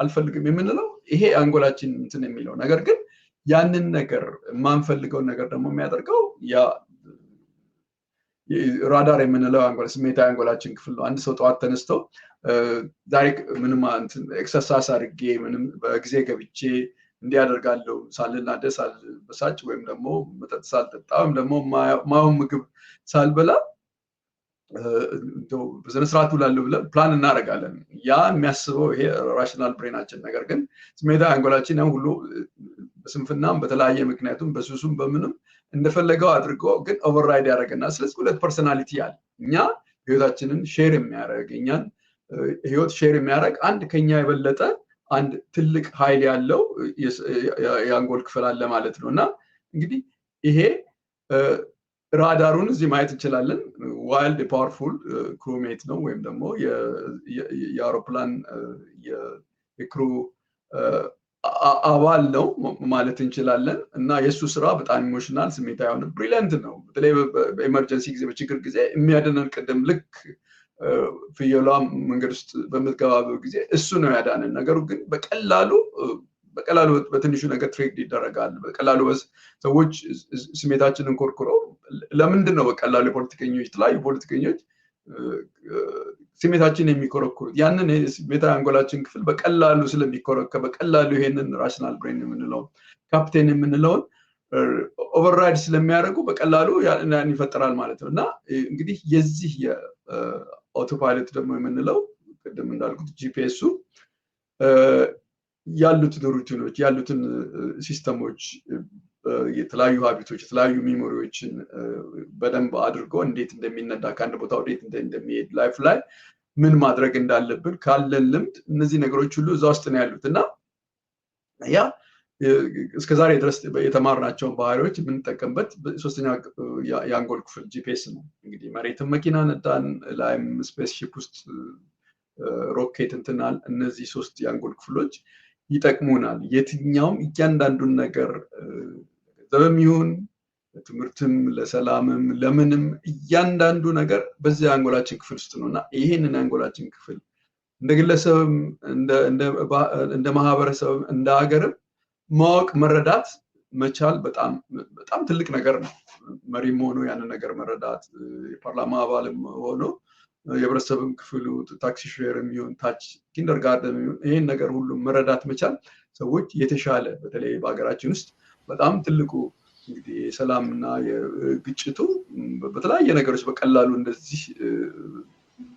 አልፈልግም የምንለው ይሄ አንጎላችን እንትን የሚለው ነገር ግን ያንን ነገር የማንፈልገው ነገር ደግሞ የሚያደርገው ያ ራዳር የምንለው አንጎል ስሜታዊ አንጎላችን ክፍል ነው። አንድ ሰው ጠዋት ተነስቶ ዛሬ ምንም ኤክሰርሳይዝ አድርጌ ምንም በጊዜ ገብቼ እንዲያደርጋለሁ ሳልናደድ ሳልበሳጭ ወይም ደግሞ መጠጥ ሳልጠጣ ወይም ደግሞ ማየውን ምግብ ሳልበላ በስነ ስርዓት ውላለሁ ብለን ፕላን እናደርጋለን። ያ የሚያስበው ይሄ ራሽናል ብሬናችን። ነገር ግን ስሜታዊ አንጎላችን ሁሉ በስንፍናም በተለያየ ምክንያቱም በሱሱም በምንም እንደፈለገው አድርጎ ግን ኦቨርራይድ ያደርገናል። ስለዚህ ሁለት ፐርሰናሊቲ ያለ እኛ ህይወታችንን ሼር የሚያደርግ እኛን ህይወት ሼር የሚያደርግ አንድ ከኛ የበለጠ አንድ ትልቅ ኃይል ያለው የአንጎል ክፍል አለ ማለት ነው እና እንግዲህ ይሄ ራዳሩን እዚህ ማየት እንችላለን። ዋይልድ ፓወርፉል ክሩሜት ነው ወይም ደግሞ የአውሮፕላን የክሩ አባል ነው ማለት እንችላለን እና የሱ ስራ በጣም ኢሞሽናል ስሜታዊ የሆነ ብሪሊያንት ነው። በተለይ በኤመርጀንሲ ጊዜ በችግር ጊዜ የሚያድነን ቅድም ልክ ፍየሏ መንገድ ውስጥ በምትገባበት ጊዜ እሱ ነው ያዳነን። ነገሩ ግን በቀላሉ በትንሹ ነገር ትሬድ ይደረጋል። በቀላሉ ሰዎች ስሜታችንን ኮርኩረው ለምንድን ነው በቀላሉ የተለያዩ ፖለቲከኞች ስሜታችን የሚኮረኩሩት? ያንን ስሜታዊ አንጎላችን ክፍል በቀላሉ ስለሚኮረከር በቀላሉ ይሄንን ራሽናል ብሬን የምንለውን ካፕቴን የምንለውን ኦቨርራይድ ስለሚያደርጉ በቀላሉ ያን ይፈጠራል ማለት ነው። እና እንግዲህ የዚህ የአውቶፓይለት ደግሞ የምንለው ቅድም እንዳልኩት ጂፒኤሱ ያሉትን ሩቲኖች ያሉትን ሲስተሞች የተለያዩ ሀቢቶች የተለያዩ ሜሞሪዎችን በደንብ አድርጎ እንዴት እንደሚነዳ ከአንድ ቦታ ወዴት እንደሚሄድ ላይፍ ላይ ምን ማድረግ እንዳለብን ካለን ልምድ እነዚህ ነገሮች ሁሉ እዛ ውስጥ ነው ያሉት። እና ያ እስከዛሬ ድረስ የተማርናቸውን ባህሪዎች የምንጠቀምበት ሶስተኛ የአንጎል ክፍል ጂፒኤስ ነው። እንግዲህ መሬትን መኪና ነዳን፣ ላይም ስፔስ ሺፕ ውስጥ ሮኬት እንትናል። እነዚህ ሶስት የአንጎል ክፍሎች ይጠቅሙናል። የትኛውም እያንዳንዱን ነገር ገንዘብም ይሁን ለትምህርትም ለሰላምም ለምንም እያንዳንዱ ነገር በዚህ አንጎላችን ክፍል ውስጥ ነውና ይሄንን አንጎላችን ክፍል እንደ ግለሰብም እንደ ማህበረሰብም እንደ ሀገርም ማወቅ መረዳት መቻል በጣም ትልቅ ነገር ነው። መሪም ሆኖ ያንን ነገር መረዳት የፓርላማ አባልም ሆኖ የህብረተሰብም ክፍሉ ታክሲ ሹፌርም ይሁን ታች ኪንደርጋርተን ይሄን ነገር ሁሉ መረዳት መቻል ሰዎች የተሻለ በተለይ በሀገራችን ውስጥ በጣም ትልቁ እንግዲህ የሰላምና የግጭቱ በተለያየ ነገሮች በቀላሉ እንደዚህ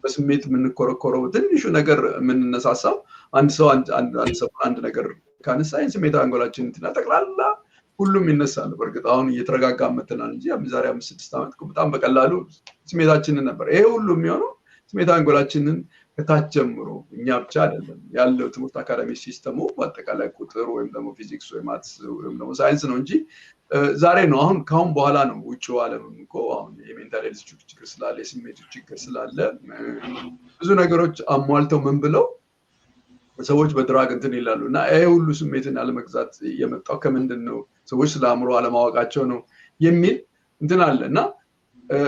በስሜት የምንኮረኮረው ትንሹ ነገር የምንነሳሳው አንድ ነገር ካነሳ ስሜት አንጎላችን እንትና ጠቅላላ ሁሉም ይነሳል። በእርግጥ አሁን እየተረጋጋ መጥተናል እንጂ ዛሬ 5-6 ዓመት በጣም በቀላሉ ስሜታችንን ነበር። ይሄ ሁሉ የሚሆነው ስሜት አንጎላችንን ከታች ጀምሮ እኛ ብቻ አይደለም ያለው ትምህርት አካዳሚ ሲስተሙ በአጠቃላይ ቁጥር ወይም ደግሞ ፊዚክስ ወይ ማትስ ወይም ደግሞ ሳይንስ ነው እንጂ ዛሬ ነው ካሁን በኋላ ነው ውጭው ዓለም እኮ አሁን የሜንታል ሄልዝ ችግር ስላለ የስሜት ችግር ስላለ ብዙ ነገሮች አሟልተው ምን ብለው ሰዎች በድራግ እንትን ይላሉ። እና ይሄ ሁሉ ስሜትን አለመግዛት የመጣው ከምንድን ነው? ሰዎች ስለ አእምሮ አለማወቃቸው ነው የሚል እንትን አለ። እና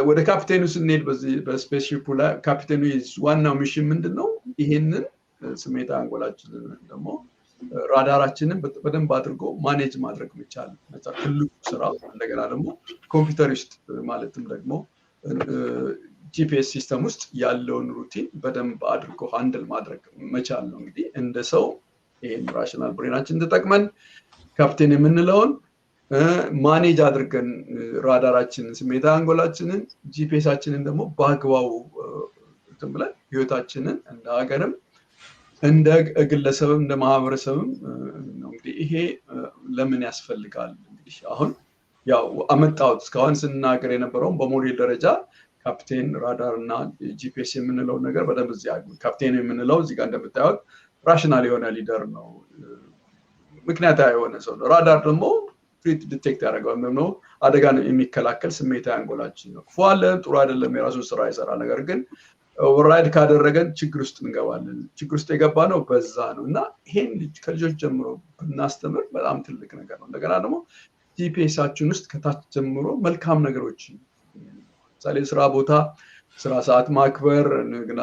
ወደ ካፒቴኑ ስንሄድ በዚህ በስፔስ ሺፑ ላይ ካፒቴኑ ዋናው ሚሽን ምንድን ነው? ይሄንን ስሜት አንጎላችንን ደግሞ ራዳራችንን በደንብ አድርጎ ማኔጅ ማድረግ መቻል ትልቁ ስራ። እንደገና ደግሞ ኮምፒውተር ውስጥ ማለትም ደግሞ ጂፒኤስ ሲስተም ውስጥ ያለውን ሩቲን በደንብ አድርጎ ሃንድል ማድረግ መቻል ነው። እንግዲህ እንደ ሰው ይሄን ራሽናል ብሬናችን ተጠቅመን ካፕቴን የምንለውን ማኔጅ አድርገን ራዳራችንን ስሜት አንጎላችንን ጂፒኤሳችንን ደግሞ በአግባቡ እንትን ብለን ህይወታችንን እንደ ሀገርም እንደ ግለሰብም እንደ ማህበረሰብም ነው። እንግዲህ ይሄ ለምን ያስፈልጋል? እንግዲህ አሁን ያው አመጣሁት እስካሁን ስናገር የነበረውን በሞዴል ደረጃ ካፕቴን ራዳር እና ጂፒኤስ የምንለው ነገር በደንብ እዚህ አሉ። ካፕቴን የምንለው እዚህ ጋር እንደምታዩት ራሽናል የሆነ ሊደር ነው፣ ምክንያታዊ የሆነ ሰው ነው። ራዳር ደግሞ ትሪት ዲቴክት ያደርጋል ነው አደጋን የሚከላከል ስሜታዊ አንጎላችን ነው። ክፉ አለ ጥሩ አይደለም የራሱን ስራ ይሰራል። ነገር ግን ኦቨርራይድ ካደረገን ችግር ውስጥ እንገባለን። ችግር ውስጥ የገባ ነው በዛ ነው። እና ይሄን ከልጆች ጀምሮ ብናስተምር በጣም ትልቅ ነገር ነው። እንደገና ደግሞ ጂፒኤሳችን ውስጥ ከታች ጀምሮ መልካም ነገሮች ለምሳሌ ስራ ቦታ ስራ ሰዓት ማክበር፣ እንደገና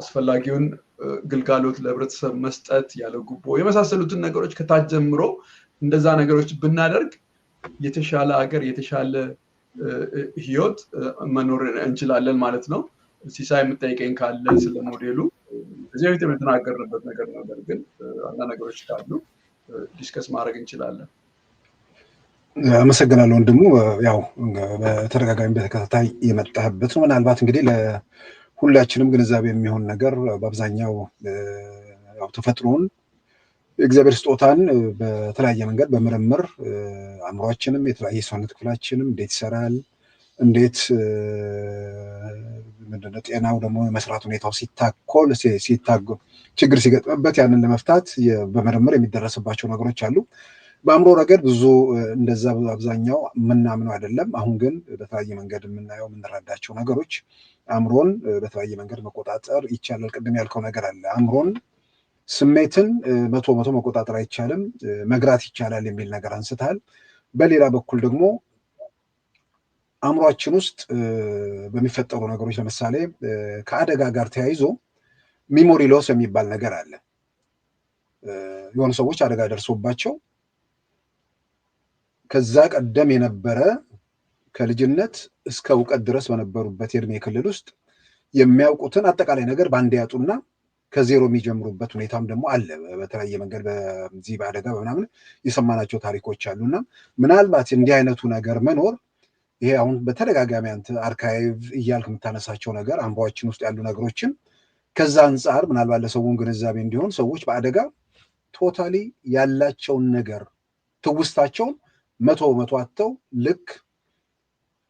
አስፈላጊውን ግልጋሎት ለህብረተሰብ መስጠት ያለ ጉቦ የመሳሰሉትን ነገሮች ከታች ጀምሮ እንደዛ ነገሮች ብናደርግ የተሻለ ሀገር የተሻለ ህይወት መኖር እንችላለን ማለት ነው። ሲሳይ የምጠይቀኝ ካለ ስለ ሞዴሉ እዚህ በፊት የተናገርንበት ነገር ነበር፣ ግን አንዳንድ ነገሮች ካሉ ዲስከስ ማድረግ እንችላለን። አመሰግናለሁ ወንድሙ። ያው በተደጋጋሚ በተከታታይ የመጣህበት ነው። ምናልባት እንግዲህ ለሁላችንም ግንዛቤ የሚሆን ነገር በአብዛኛው ያው ተፈጥሮን እግዚአብሔር ስጦታን በተለያየ መንገድ በምርምር አእምሯችንም የተለያየ ሰውነት ክፍላችንም እንዴት ይሰራል፣ እንዴት ምንድነው ጤናው ደግሞ የመስራት ሁኔታው ሲታኮል ችግር ሲገጥምበት ያንን ለመፍታት በምርምር የሚደረስባቸው ነገሮች አሉ። በአእምሮ ረገድ ብዙ እንደዛ አብዛኛው የምናምነው አይደለም። አሁን ግን በተለያየ መንገድ የምናየው የምንረዳቸው ነገሮች አእምሮን በተለያየ መንገድ መቆጣጠር ይቻላል። ቅድም ያልከው ነገር አለ። አእምሮን ስሜትን 100% መቆጣጠር አይቻልም፣ መግራት ይቻላል የሚል ነገር አንስተሃል። በሌላ በኩል ደግሞ አእምሯችን ውስጥ በሚፈጠሩ ነገሮች ለምሳሌ ከአደጋ ጋር ተያይዞ ሚሞሪ ሎስ የሚባል ነገር አለ። የሆኑ ሰዎች አደጋ ደርሶባቸው ከዛ ቀደም የነበረ ከልጅነት እስከ እውቀት ድረስ በነበሩበት የእድሜ ክልል ውስጥ የሚያውቁትን አጠቃላይ ነገር በአንድ ያጡና ከዜሮ የሚጀምሩበት ሁኔታም ደግሞ አለ። በተለያየ መንገድ በዚህ በአደጋ በምናምን የሰማናቸው ታሪኮች አሉና ምናልባት እንዲህ አይነቱ ነገር መኖር ይሄ አሁን በተደጋጋሚ አንተ አርካይቭ እያልክ የምታነሳቸው ነገር አእምሯችን ውስጥ ያሉ ነገሮችን ከዛ አንጻር ምናልባት ለሰውን ግንዛቤ እንዲሆን ሰዎች በአደጋ ቶታሊ ያላቸውን ነገር ትውስታቸውን 100% አጥተው ልክ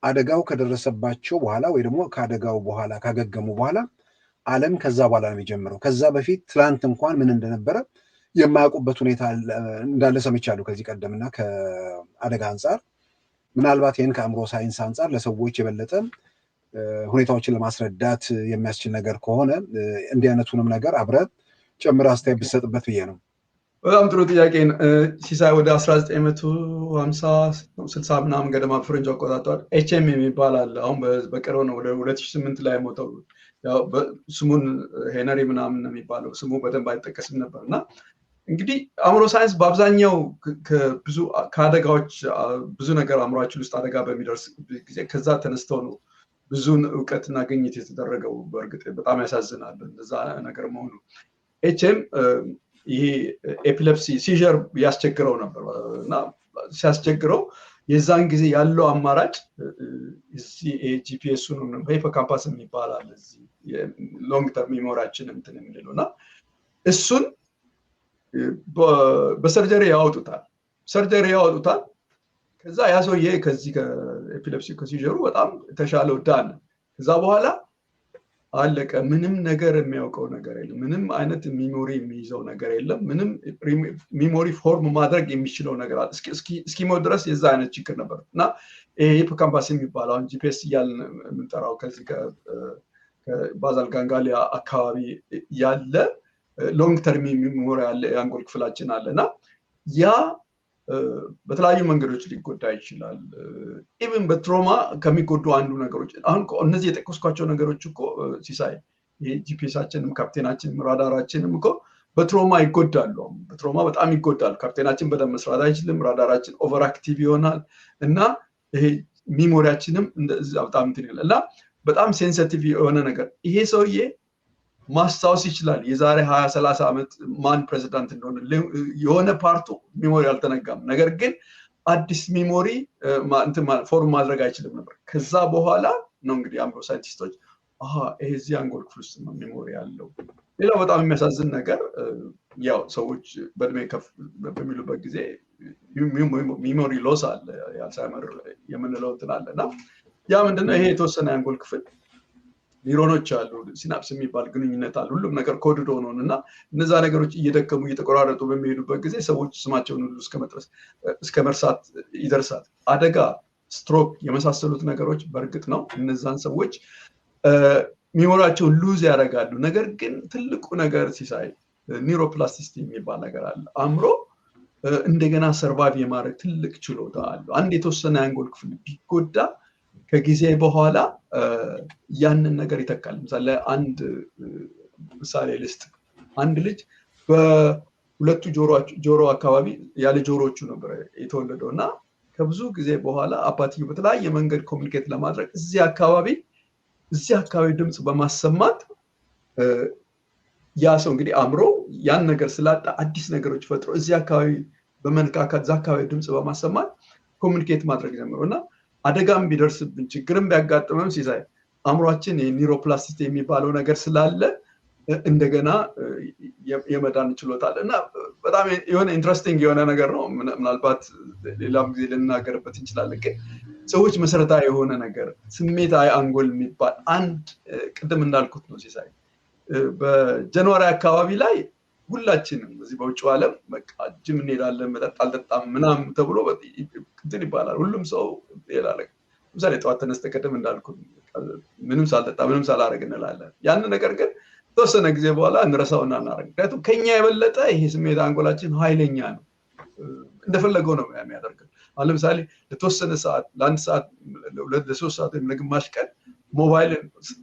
አደጋው ከደረሰባቸው በኋላ ወይ ደግሞ ከአደጋው በኋላ ካገገሙ በኋላ ዓለም ከዛ በኋላ ነው የሚጀምረው። ከዛ በፊት ትላንት እንኳን ምን እንደነበረ የማያውቁበት ሁኔታ እንዳለ ሰምቻለሁ ከዚህ ቀደምና ከአደጋ አንጻር ምናልባት ይህን ከአእምሮ ሳይንስ አንጻር ለሰዎች የበለጠ ሁኔታዎችን ለማስረዳት የሚያስችል ነገር ከሆነ እንዲህ አይነቱንም ነገር አብረህ ጨምረህ አስተያየት ብትሰጥበት ብዬ ነው። በጣም ጥሩ ጥያቄ ነው ሲሳይ። ወደ 1950 60 ምናምን ገደማ ፈረንጅ አቆጣጠር ኤችኤም የሚባል አለ። አሁን በቅርብ ነው ወደ 2008 ላይ ሞተው። ያው ስሙን ሄነሪ ምናምን ነው የሚባለው፣ ስሙ በደንብ አይጠቀስም ነበር። እና እንግዲህ አእምሮ ሳይንስ በአብዛኛው ከብዙ ከአደጋዎች ብዙ ነገር አእምሯችን ውስጥ አደጋ በሚደርስ ጊዜ ከዛ ተነስተው ነው ብዙን እውቀትና ግኝት የተደረገው። በእርግጥ በጣም ያሳዝናል እንደዛ ነገር መሆኑ። ኤችኤም ይሄ ኤፒሌፕሲ ሲዥር ያስቸግረው ነበር እና ሲያስቸግረው የዛን ጊዜ ያለው አማራጭ ጂፒኤሱን ሂፖካምፓስ የሚባል እዚህ ሎንግ ተርም ሜሞሪያችን እንትን የሚለው እና እሱን በሰርጀሪ ያወጡታል። ከዛ ያ ሰውዬ ከዚህ ከኤፒሌፕሲ ከሲዥሩ በጣም ተሻለው ዳነ። ከዛ በኋላ አለቀ። ምንም ነገር የሚያውቀው ነገር የለም። ምንም አይነት ሚሞሪ የሚይዘው ነገር የለም። ምንም ሚሞሪ ፎርም ማድረግ የሚችለው ነገር አለ እስኪሞት ድረስ የዛ አይነት ችግር ነበር እና ይሄ ሂፖካምፓስ የሚባለው አሁን ጂፒኤስ እያልን የምንጠራው ከዚህ ከባዛል ጋንጋሊያ አካባቢ ያለ ሎንግ ተርም ሚሞሪ ያለ የአንጎል ክፍላችን አለ እና ያ በተለያዩ መንገዶች ሊጎዳ ይችላል። ኢቭን በትሮማ ከሚጎዱ አንዱ ነገሮች አሁን እነዚህ የጠቀስኳቸው ነገሮች እኮ ሲሳይ ጂፒኤሳችንም ካፕቴናችንም ራዳራችንም እኮ በትሮማ ይጎዳሉ። በትሮማ በጣም ይጎዳሉ። ካፕቴናችን በደንብ መስራት አይችልም፣ ራዳራችን ኦቨር አክቲቭ ይሆናል እና ይሄ ሚሞሪያችንም እንደዛ በጣም እንትን ይላል እና በጣም ሴንሲቲቭ የሆነ ነገር ይሄ ሰውዬ ማስታወስ ይችላል። የዛሬ 20-30 ዓመት ማን ፕሬዚዳንት እንደሆነ የሆነ ፓርቱ ሚሞሪ አልተነጋም። ነገር ግን አዲስ ሚሞሪ ፎርም ማድረግ አይችልም ነበር። ከዛ በኋላ ነው እንግዲህ አእምሮ ሳይንቲስቶች ይሄ እዚህ አንጎል ክፍል ውስጥ ነው ሚሞሪ ያለው። ሌላው በጣም የሚያሳዝን ነገር ያው ሰዎች በእድሜ ከፍ በሚሉበት ጊዜ ሚሞሪ ሎስ አለ፣ የአልዛይመር የምንለው እንትን አለ እና ያ ምንድነው ይሄ የተወሰነ የአንጎል ክፍል ኒውሮኖች አሉ፣ ሲናፕስ የሚባል ግንኙነት አለ። ሁሉም ነገር ኮድድ ሆኖ እና እነዛ ነገሮች እየደከሙ እየተቆራረጡ በሚሄዱበት ጊዜ ሰዎች ስማቸውን ሁሉ እስከ መርሳት ይደርሳል። አደጋ፣ ስትሮክ የመሳሰሉት ነገሮች በእርግጥ ነው እነዛን ሰዎች ሚሞሪያቸውን ሉዝ ያደርጋሉ። ነገር ግን ትልቁ ነገር ሲሳይ ኒውሮፕላስቲሲቲ የሚባል ነገር አለ። አእምሮ እንደገና ሰርቫይቭ የማድረግ ትልቅ ችሎታ አለው። አንድ የተወሰነ የአንጎል ክፍል ቢጎዳ ከጊዜ በኋላ ያንን ነገር ይተካል። ለምሳሌ አንድ ምሳሌ ልስጥ። አንድ ልጅ በሁለቱ ጆሮ አካባቢ ያለ ጆሮቹ ነበር የተወለደው እና ከብዙ ጊዜ በኋላ አባትየው በተለያየ መንገድ ኮሚኒኬት ለማድረግ እዚህ አካባቢ ድምፅ በማሰማት ያ ሰው እንግዲህ አእምሮ ያን ነገር ስላጣ አዲስ ነገሮች ፈጥሮ እዚህ አካባቢ በመንካካት እዛ አካባቢ ድምፅ በማሰማት ኮሚኒኬት ማድረግ ጀምሮ እና አደጋም ቢደርስብን ችግርም ቢያጋጥመም ሲሳይ አእምሯችን የኒውሮፕላስቲሲቲ የሚባለው ነገር ስላለ እንደገና የመዳን ችሎታ አለ እና በጣም የሆነ ኢንትረስቲንግ የሆነ ነገር ነው። ምናልባት ሌላም ጊዜ ልናገርበት እንችላለን። ግን ሰዎች መሰረታዊ የሆነ ነገር ስሜታዊ አንጎል የሚባል አንድ ቅድም እንዳልኩት ነው ሲሳይ በጃንዋሪ አካባቢ ላይ ሁላችንም እዚህ በውጭ ዓለም በቃ ጅም እንሄዳለን፣ መጠጥ አልጠጣም ምናምን ተብሎ እንትን ይባላል። ሁሉም ሰው ይላል። ለምሳሌ ጠዋት ተነስተህ ቅድም እንዳልኩት ምንም ሳልጠጣ ምንም ሳላረግ እንላለን። ያን ነገር ግን ተወሰነ ጊዜ በኋላ እንረሳውና እናረግ። ምክንያቱም ከኛ የበለጠ ይሄ ስሜት አንጎላችን ኃይለኛ ነው፣ እንደፈለገው ነው የሚያደርገው። አሁን ለምሳሌ ለተወሰነ ሰዓት ለአንድ ሰዓት ለሶስት ሰዓት ወይም ለግማሽ ቀን ሞባይል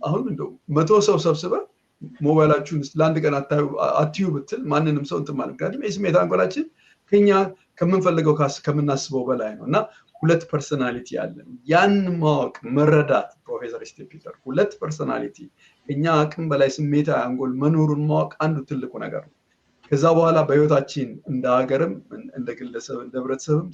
አሁን እንደው 100 ሰው ሰብስበህ ሞባይላችሁን ለአንድ ቀን አትዩ ብትል ማንንም ሰው እንትን ማለት ነው። የስሜት አንጎላችን ከኛ ከምንፈልገው ከምናስበው በላይ ነው እና ሁለት ፐርሰናሊቲ አለን። ያን ማወቅ መረዳት ፕሮፌሰር ስቴፒተር ሁለት ፐርሰናሊቲ እኛ አቅም በላይ ስሜት አንጎል መኖሩን ማወቅ አንዱ ትልቁ ነገር ነው። ከዛ በኋላ በህይወታችን እንደ ሀገርም እንደ ግለሰብ እንደ ህብረተሰብም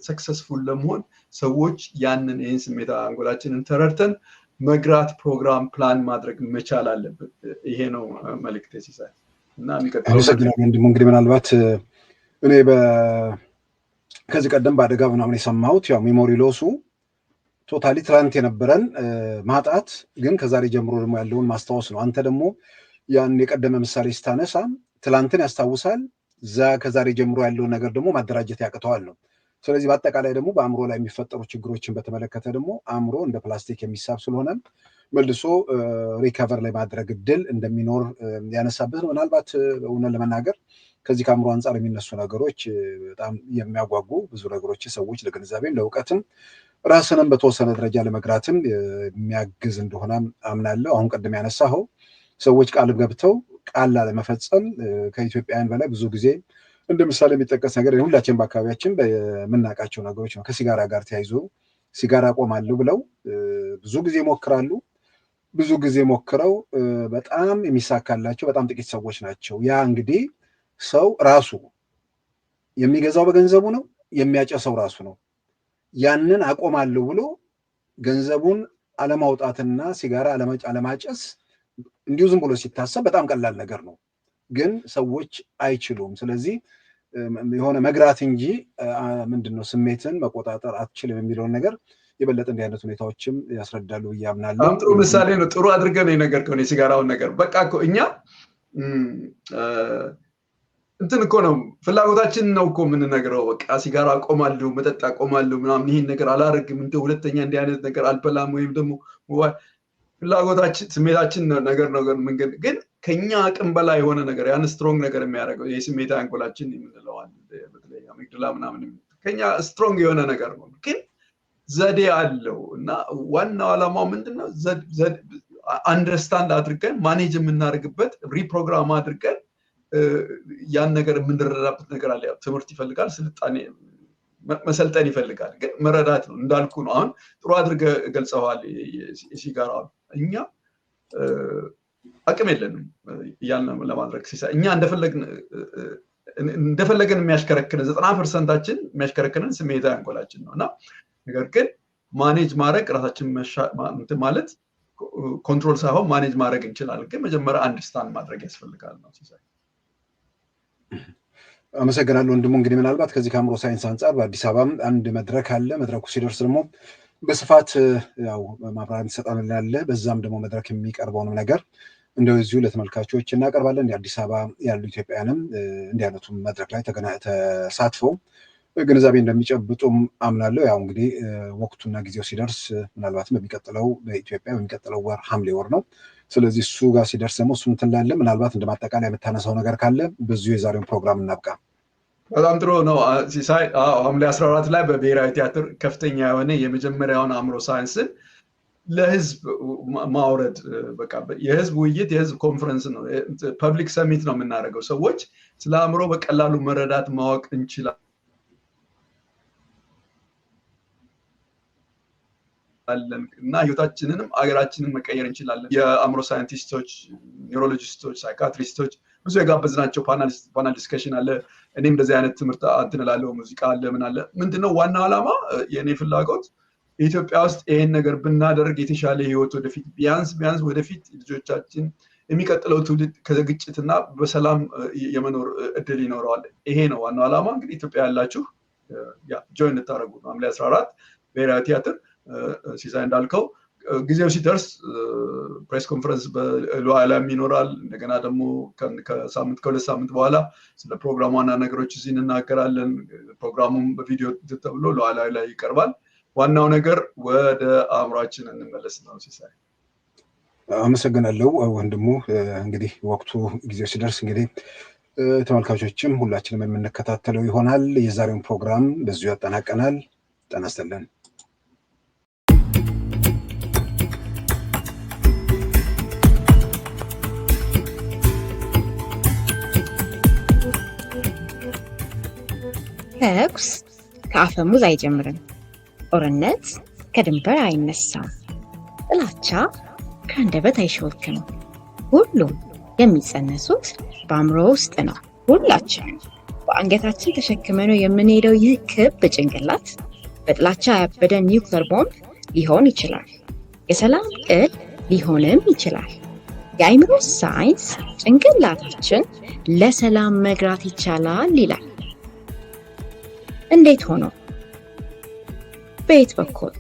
ሰክሰስፉል ለመሆን ሰዎች ያንን ይህን ስሜት አንጎላችንን ተረድተን መግራት ፕሮግራም ፕላን ማድረግ መቻል አለበት። ይሄ ነው መልእክቴ ሲሳይ እና የሚቀጥለው እንግዲህ ምናልባት እኔ ከዚህ ቀደም በአደጋ ምናምን የሰማሁት ያው ሜሞሪ ሎሱ ቶታሊ ትላንት የነበረን ማጣት ግን ከዛሬ ጀምሮ ደግሞ ያለውን ማስታወስ ነው። አንተ ደግሞ ያን የቀደመ ምሳሌ ስታነሳ ትላንትን ያስታውሳል፣ ከዛሬ ጀምሮ ያለውን ነገር ደግሞ ማደራጀት ያቅተዋል ነው። ስለዚህ በአጠቃላይ ደግሞ በአእምሮ ላይ የሚፈጠሩ ችግሮችን በተመለከተ ደግሞ አእምሮ እንደ ፕላስቲክ የሚሳብ ስለሆነ መልሶ ሪከቨር ላይ ማድረግ እድል እንደሚኖር ያነሳበት ነው። ምናልባት እውነት ለመናገር ከዚህ ከአእምሮ አንጻር የሚነሱ ነገሮች በጣም የሚያጓጉ ብዙ ነገሮች ሰዎች ለግንዛቤም ለእውቀትም ራስንም በተወሰነ ደረጃ ለመግራትም የሚያግዝ እንደሆነ አምናለሁ። አሁን ቀደም ያነሳኸው ሰዎች ቃል ገብተው ቃል ላለመፈጸም ከኢትዮጵያውያን በላይ ብዙ ጊዜ እንደ ምሳሌ የሚጠቀስ ነገር ሁላችን በአካባቢያችን በምናውቃቸው ነገሮች ነው። ከሲጋራ ጋር ተያይዞ ሲጋራ አቆማለሁ ብለው ብዙ ጊዜ ሞክራሉ። ብዙ ጊዜ ሞክረው በጣም የሚሳካላቸው በጣም ጥቂት ሰዎች ናቸው። ያ እንግዲህ ሰው ራሱ የሚገዛው በገንዘቡ ነው፣ የሚያጨሰው ራሱ ነው። ያንን አቆማለሁ ብሎ ገንዘቡን አለማውጣትና ሲጋራ አለማጨስ እንዲሁ ዝም ብሎ ሲታሰብ በጣም ቀላል ነገር ነው፣ ግን ሰዎች አይችሉም። ስለዚህ የሆነ መግራት እንጂ ምንድነው ስሜትን መቆጣጠር አትችልም የሚለውን ነገር የበለጠ እንዲህ አይነት ሁኔታዎችም ያስረዳሉ ብዬ አምናለሁ። በጣም ጥሩ ምሳሌ ነው። ጥሩ አድርገን የነገርከው የሲጋራውን ነገር በቃ እኮ እኛ እንትን እኮ ነው ፍላጎታችን ነው እኮ የምንነግረው። በቃ ሲጋራ አቆማለሁ፣ መጠጥ አቆማለሁ ምናምን ይሄን ነገር አላደርግም፣ እንደ ሁለተኛ እንዲህ አይነት ነገር አልበላም ወይም ደግሞ ፍላጎታችን ስሜታችን ነገር መንገድ ግን ከኛ አቅም በላይ የሆነ ነገር ያን ስትሮንግ ነገር የሚያደርገው የስሜት አንጎላችን የምንለው በተለይ አሚግዳላ ምናምን ከኛ ስትሮንግ የሆነ ነገር ነው፣ ግን ዘዴ አለው እና ዋናው ዓላማው ምንድነው? አንደርስታንድ አድርገን ማኔጅ የምናደርግበት ሪፕሮግራም አድርገን ያን ነገር የምንረዳበት ነገር አለ። ትምህርት ይፈልጋል፣ ስልጣኔ መሰልጠን ይፈልጋል፣ ግን መረዳት ነው። እንዳልኩ ነው። አሁን ጥሩ አድርገህ ገልጸዋል። ሲጋራው እኛ አቅም የለንም ያን ለማድረግ ሲሳይ እኛ እንደፈለገን የሚያሽከረክረን 90%ችን የሚያሽከረክረን ስሜት አንጎላችን ነው እና ነገር ግን ማኔጅ ማድረግ ራሳችን ማለት ኮንትሮል ሳይሆን ማኔጅ ማድረግ እንችላለን፣ ግን መጀመሪያ አንደርስታንድ ማድረግ ያስፈልጋል ነው ሲሳይ። አመሰግናለሁ ወንድሙ። እንግዲህ ምናልባት ከዚህ ከአእምሮ ሳይንስ አንጻር በአዲስ አበባ አንድ መድረክ አለ። መድረኩ ሲደርስ ደግሞ በስፋት ያው ማብራሪያ እንሰጣለን። በዛም ደግሞ መድረክ የሚቀርበውንም ነገር እንደዚሁ ለተመልካቾች እናቀርባለን። የአዲስ አበባ ያሉ ኢትዮጵያውያንም እንዲህ አይነቱ መድረክ ላይ ተሳትፈው ግንዛቤ እንደሚጨብጡም አምናለሁ። ያው እንግዲህ ወቅቱና ጊዜው ሲደርስ ምናልባትም በኢትዮጵያ በሚቀጥለው ወር ሐምሌ ወር ነው። ስለዚህ እሱ ጋር ሲደርስ ደግሞ እሱ እንትላለ ምናልባት እንደማጠቃለያ የምታነሳው ነገር ካለ በዚሁ የዛሬውን ፕሮግራም እናብቃ። በጣም ጥሩ ነው ሲሳይ። ሐምሌ 14 ላይ በብሔራዊ ቲያትር ከፍተኛ የሆነ የመጀመሪያውን አእምሮ ሳይንስን ለህዝብ ማውረድ በቃ የህዝብ ውይይት የህዝብ ኮንፈረንስ ነው። ፐብሊክ ሰሚት ነው የምናደርገው። ሰዎች ስለ አእምሮ በቀላሉ መረዳት ማወቅ እንችላለን እና ህይወታችንንም አገራችንን መቀየር እንችላለን። የአእምሮ ሳይንቲስቶች፣ ኒውሮሎጂስቶች፣ ሳይካትሪስቶች ብዙ የጋበዝናቸው ፓናል ዲስከሽን አለ። እኔም እንደዚህ አይነት ትምህርት እንትን እላለሁ። ሙዚቃ አለ፣ ምን አለ። ምንድነው ዋናው ዓላማ? የእኔ ፍላጎት ኢትዮጵያ ውስጥ ይሄን ነገር ብናደርግ የተሻለ ህይወት ወደፊት ቢያንስ ወደፊት ልጆቻችን የሚቀጥለው ትውልድ ከግጭትና በሰላም የመኖር እድል ይኖረዋል። ይሄ ነው ዋናው ዓላማ። እንግዲህ ኢትዮጵያ ያላችሁ ጆይን እንድታደርጉ ነው። ሐምሌ 14 ብሔራዊ ቲያትር ሲሳይ እንዳልከው ጊዜው ሲደርስ ፕሬስ ኮንፈረንስ በሉዓላም ይኖራል። እንደገና ደግሞ ከሁለት ሳምንት በኋላ ስለ ፕሮግራሙ ዋና ነገሮች እዚህ እንናገራለን። ፕሮግራሙም በቪዲዮ ተብሎ ሉዓላዊ ላይ ይቀርባል። ዋናው ነገር ወደ አእምሯችን እንመለስ ነው ሲሳይ። አመሰግናለሁ ወንድሙ። እንግዲህ ወቅቱ ጊዜው ሲደርስ እንግዲህ ተመልካቾችም ሁላችንም የምንከታተለው ይሆናል። የዛሬውን ፕሮግራም በዚሁ ያጠናቀናል። ጤና ይስጥልን። ተኩስ ከአፈሙዝ አይጀምርም። ጦርነት ከድንበር አይነሳም። ጥላቻ ከአንደበት አይሾልክም። ሁሉም የሚጸነሱት በአእምሮ ውስጥ ነው። ሁላችንም በአንገታችን ተሸክመነው የምንሄደው ይህ ክብ ጭንቅላት በጥላቻ ያበደ ኒውክለር ቦምብ ሊሆን ይችላል። የሰላም ቅል ሊሆንም ይችላል። የአእምሮ ሳይንስ ጭንቅላታችን ለሰላም መግራት ይቻላል ይላል። እንዴት ሆኖ? በየት በኩል?